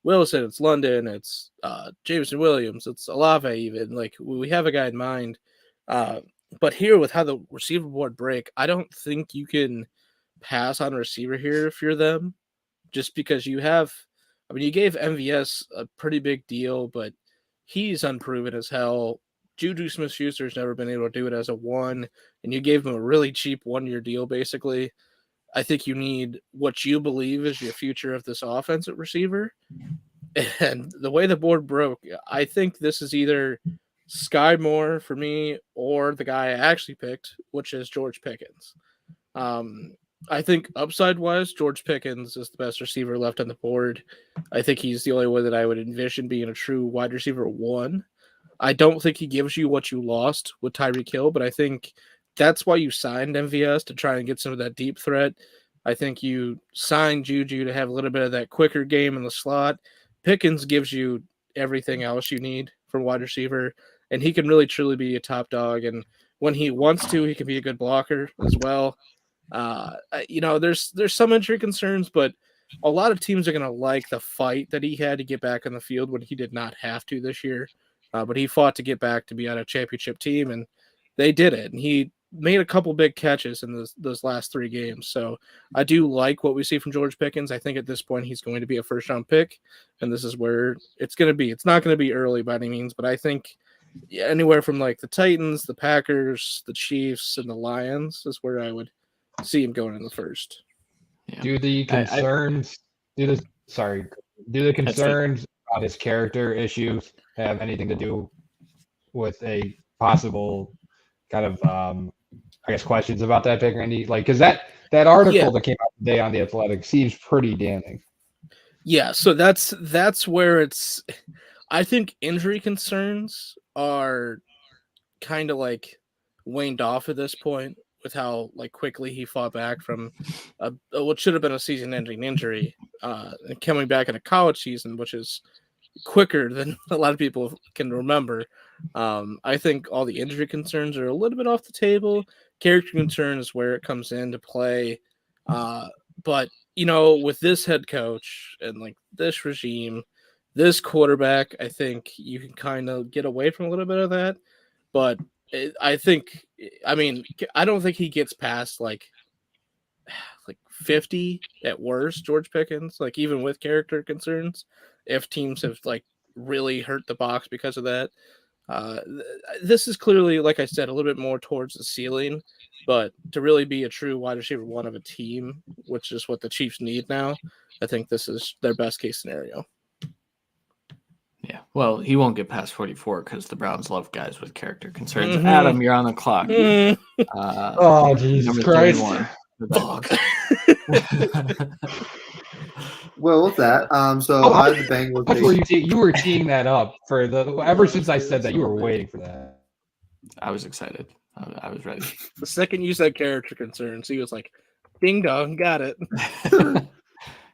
Wilson, it's London, it's Jameson Williams, it's Olave even. Like, we have a guy in mind. But here, with how the receiver board break, I don't think you can pass on a receiver here if you're them, just because you gave MVS a pretty big deal, but he's unproven as hell. Juju Smith-Schuster's never been able to do it as a 1, and you gave him a really cheap 1-year deal, basically. I think you need what you believe is your future of this offense at receiver. And the way the board broke, I think this is either Sky Moore for me or the guy I actually picked, which is George Pickens. I think upside-wise, George Pickens is the best receiver left on the board. I think he's the only one that I would envision being a true wide receiver 1. I don't think he gives you what you lost with Tyreek Hill, but I think that's why you signed MVS, to try and get some of that deep threat. I think you signed Juju to have a little bit of that quicker game in the slot. Pickens gives you everything else you need from wide receiver, and he can really truly be a top dog. And when he wants to, he can be a good blocker as well. There's some injury concerns, but a lot of teams are going to like the fight that he had to get back on the field when he did not have to this year. But he fought to get back to be on a championship team, and they did it. And he made a couple big catches in those last 3 games. So I do like what we see from George Pickens. I think at this point he's going to be a first-round pick, and this is where it's going to be. It's not going to be early by any means, but I think anywhere from like the Titans, the Packers, the Chiefs, and the Lions is where I would see him going in the first. Yeah. Do the concerns about his character issues have anything to do with a possible kind of questions about that pick, Randy? Like, because that article that came out today on The Athletic seems pretty damning. Yeah, so that's where it's. I think injury concerns are kind of like waned off at this point with how like quickly he fought back from what should have been a season-ending injury, and coming back in a college season, which is quicker than a lot of people can remember. I think all the injury concerns are a little bit off the table. Character concerns where it comes into play. But, with this head coach and like this regime, this quarterback, I think you can kind of get away from a little bit of that. But I don't think he gets past like 50 at worst, George Pickens, like even with character concerns, if teams have like really hurt the box because of that. This is clearly, like I said, a little bit more towards the ceiling, but to really be a true wide receiver one of a team, which is what the Chiefs need now, I think this is their best case scenario. Yeah, well, he won't get past 44 because the Browns love guys with character concerns. Mhm. Adam, you're on the clock. Oh, Jesus number Christ. 31. Fuck. Well, with that, so I had the Bengals. That's where you were teeing that up for ever since I said that, you were waiting for that. I was excited. I was ready. The second you said character concerns, he was like, "Ding dong, got it."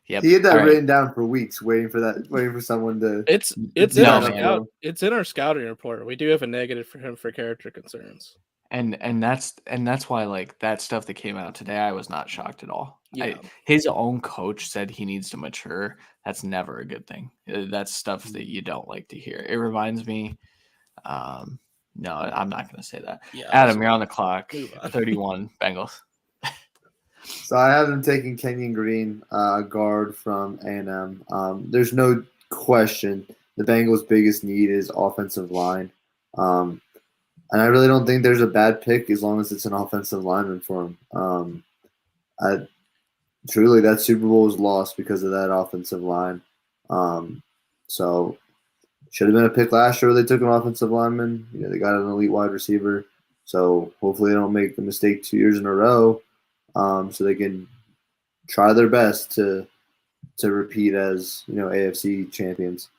Yep. He had that All right. written down for weeks, waiting for someone to. It's No, it's in our scouting report. We do have a negative for him for character concerns. And that's why, like, that stuff that came out today, I was not shocked at all. Yeah. His own coach said he needs to mature. That's never a good thing. That's stuff that you don't like to hear. It reminds me. No, I'm not going to say that. Yeah, Adam, you're on the clock. Move on. 31 Bengals. So I have him taking Kenyon Green, guard from A&M. There's no question the Bengals' biggest need is offensive line. And I really don't think there's a bad pick as long as it's an offensive lineman for him. Truly, that Super Bowl was lost because of that offensive line. So should have been a pick last year where they took an offensive lineman. They got an elite wide receiver. So hopefully they don't make the mistake 2 years in a row. So they can try their best to repeat as AFC champions.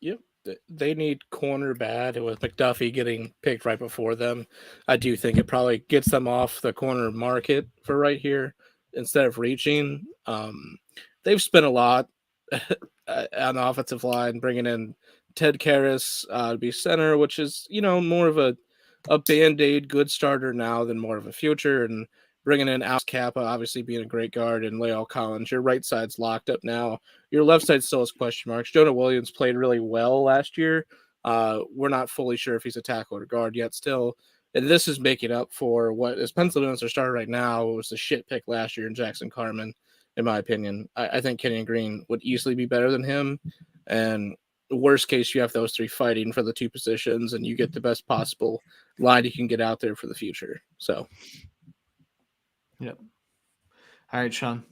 Yep, they need corner bad. With McDuffie getting picked right before them, I do think it probably gets them off the corner market for right here instead of reaching. They've spent a lot on the offensive line, bringing in Ted Karras to be center, which is more of a band-aid good starter now than more of a future, and bringing in Alex Kappa, obviously being a great guard, and La'el Collins. Your right side's locked up now. Your left side still has question marks. Jonah Williams played really well last year. We're not fully sure if he's a tackle or guard yet still. And this is making up for what is penciled in as their starter right now. It was the shit pick last year in Jackson Carman, in my opinion. I think Kenyon Green would easily be better than him. And worst case, you have those three fighting for the two positions, and you get the best possible line you can get out there for the future. So, yep. All right, Sean,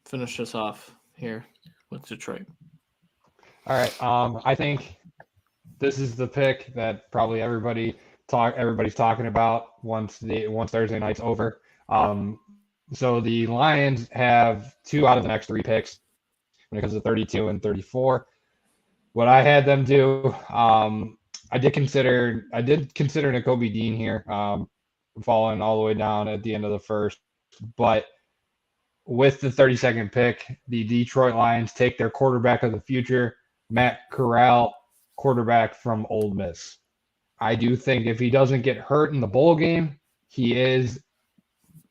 finish us off here with Detroit. All right. I think this is the pick that probably everybody's talking about once Thursday night's over. So the Lions have 2 out of the next 3 picks when it comes to 32 and 34. What I had them do, I did consider Nakobe Dean here, falling all the way down at the end of the first. But with the 32nd pick, the Detroit Lions take their quarterback of the future, Matt Corral, quarterback from Ole Miss. I do think if he doesn't get hurt in the bowl game, he is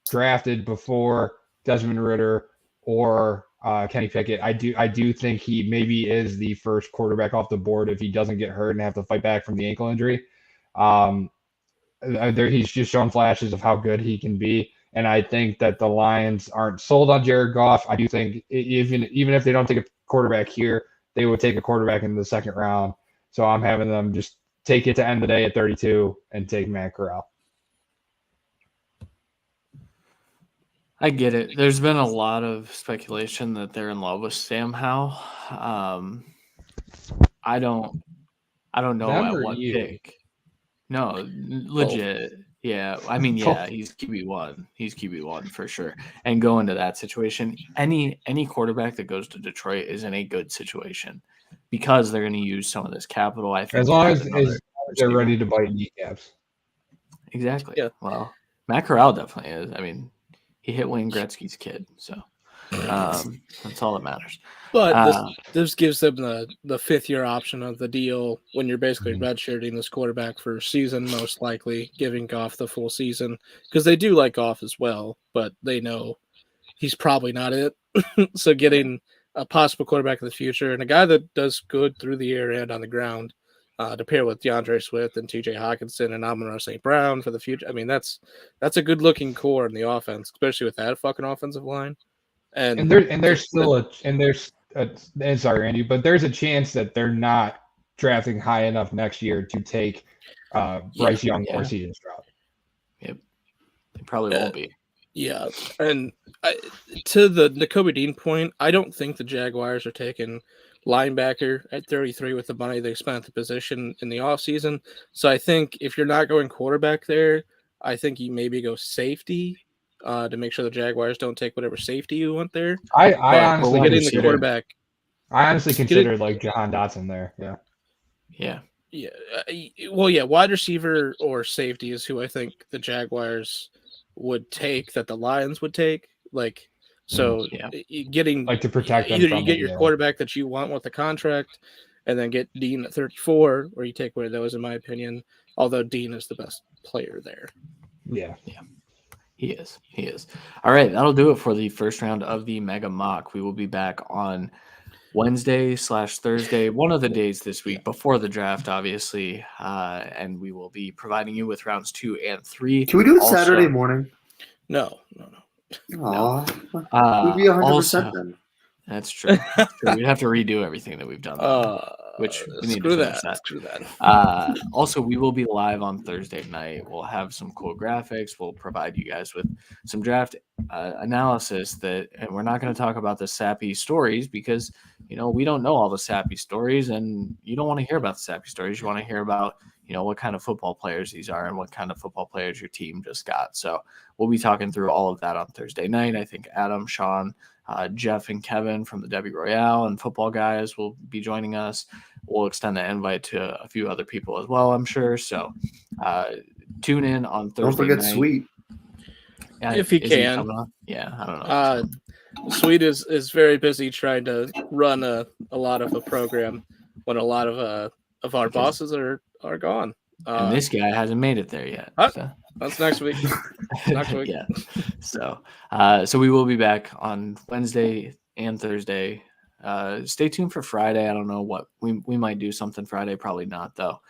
drafted before Desmond Ridder or Kenny Pickett. I do think he maybe is the first quarterback off the board if he doesn't get hurt and have to fight back from the ankle injury. He's just shown flashes of how good he can be. And I think that the Lions aren't sold on Jared Goff. I do think even if they don't take a quarterback here, they would take a quarterback in the second round. So I'm having them just take it to end the day at 32 and take Matt Corral. I get it. There's been a lot of speculation that they're in love with Sam Howell. I don't know Never at what you. pick. No, legit. Yeah, I mean, yeah, he's QB1. He's QB1 for sure. And go into that situation, any quarterback that goes to Detroit is in a good situation because they're going to use some of this capital. I think As long as they're ready to bite kneecaps. Exactly. Yeah. Well, Matt Corral definitely is. I mean, he hit Wayne Gretzky's kid, so that's all that matters. but this gives them the 5th-year option of the deal when you're basically redshirting this quarterback for a season, most likely giving Goff the full season because they do like Goff as well, but they know he's probably not it. So getting a possible quarterback in the future and a guy that does good through the air and on the ground to pair with DeAndre Swift and TJ Hawkinson and Amon-Ra St. Brown for the future. I mean, that's a good-looking core in the offense, especially with that fucking offensive line. And there's sorry, Andy, but there's a chance that they're not drafting high enough next year to take Bryce Young or CJ Stroud. Yep. They probably won't be. Yeah, and to the Nakobe Dean point, I don't think the Jaguars are taking linebacker at 33 with the money they spent at the position in the offseason. So I think if you're not going quarterback there, I think you maybe go safety to make sure the Jaguars don't take whatever safety you want there. I honestly getting the quarterback. I honestly considered like Jahan Dotson there. Yeah. Yeah. Yeah. Well, yeah, wide receiver or safety is who I think the Jaguars would take that the Lions would take. Like, so getting like to protect them either from you get your quarterback that you want with the contract and then get Dean at 34, or you take one of those, in my opinion, although Dean is the best player there. Yeah. He is. All right, that'll do it for the first round of the Mega Mock. We will be back on Wednesday/Thursday, one of the days this week before the draft, obviously, and we will be providing you with rounds 2 and 3. Can we do it Saturday morning? No. Aw, we'd be 100% then. That's true. We'd have to redo everything that we've done. Which we need to finish that. Screw that. Also, we will be live on Thursday night. We'll have some cool graphics. We'll provide you guys with some draft analysis and we're not going to talk about the sappy stories because, we don't know all the sappy stories and you don't want to hear about the sappy stories. You want to hear about, what kind of football players these are and what kind of football players your team just got. So we'll be talking through all of that on Thursday night. I think Adam, Sean, Jeff and Kevin from the Debbie Royale and Football Guys will be joining us. We'll extend the invite to a few other people as well, I'm sure. So tune in on Thursday Don't forget night. Sweet. If he can. Yeah, I don't know. Sweet is very busy trying to run a lot of a program when a lot of our bosses are gone. And this guy hasn't made it there yet. So. That's next week. Yeah. So we will be back on Wednesday and Thursday. Stay tuned for Friday. I don't know what we might do something Friday. Probably not though.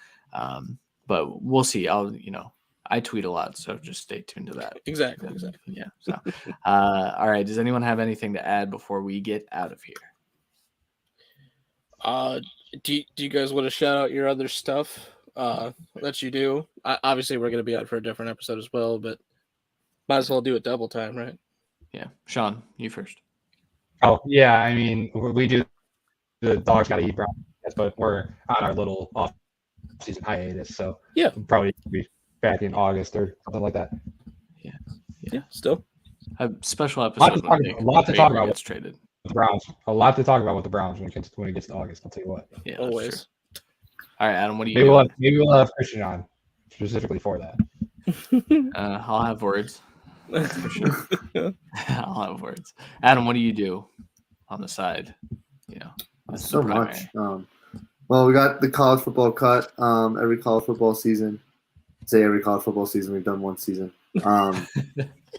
But we'll see. I tweet a lot, so just stay tuned to that. Exactly. Yeah. So, all right. Does anyone have anything to add before we get out of here? Do you guys want to shout out your other stuff that you do? Obviously, we're going to be out for a different episode as well, but might as well do it double time, right? Yeah. Sean, you first. Oh, yeah. I mean, we do the Dogs Gotta Eat Brown, but we're on our little off-season hiatus, so yeah, we'll probably be back in August or something like that. Yeah. Still a special episode. A lot to talk about. Gets traded. The Browns. A lot to talk about with the Browns when it gets to August. I'll tell you what. Yeah, always. All right, Adam. What do you? Maybe we'll have Christian on specifically for that. I'll have words. That's for sure. I'll have words. Adam, what do you do on the side? So much. Well, we got the college football cut. Every college football season. Every college football season. We've done one season.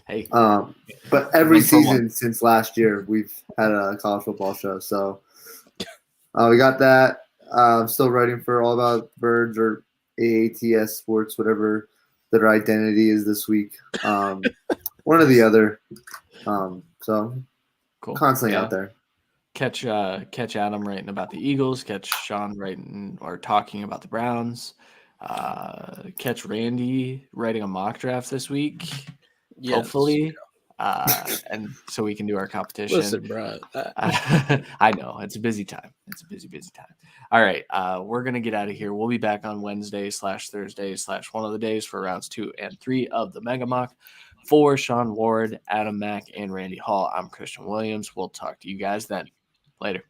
Hey. But every season since last year, we've had a college football show. So we got that. I'm still writing for All About Birds or AATS Sports, whatever their identity is this week. One or the other. So cool. Constantly out there. Catch Adam writing about the Eagles. Catch Sean writing or talking about the Browns. Catch Randy writing a mock draft this week. Yes. Hopefully. And so we can do our competition. Listen, bro. I know it's a busy time. It's a busy time. All right. We're going to get out of here. We'll be back on Wednesday/Thursday/ one of the days for rounds 2 and 3 of the Mega Mock. For Sean Ward, Adam Mack, and Randy Hall, I'm Christian Williams. We'll talk to you guys then. Later.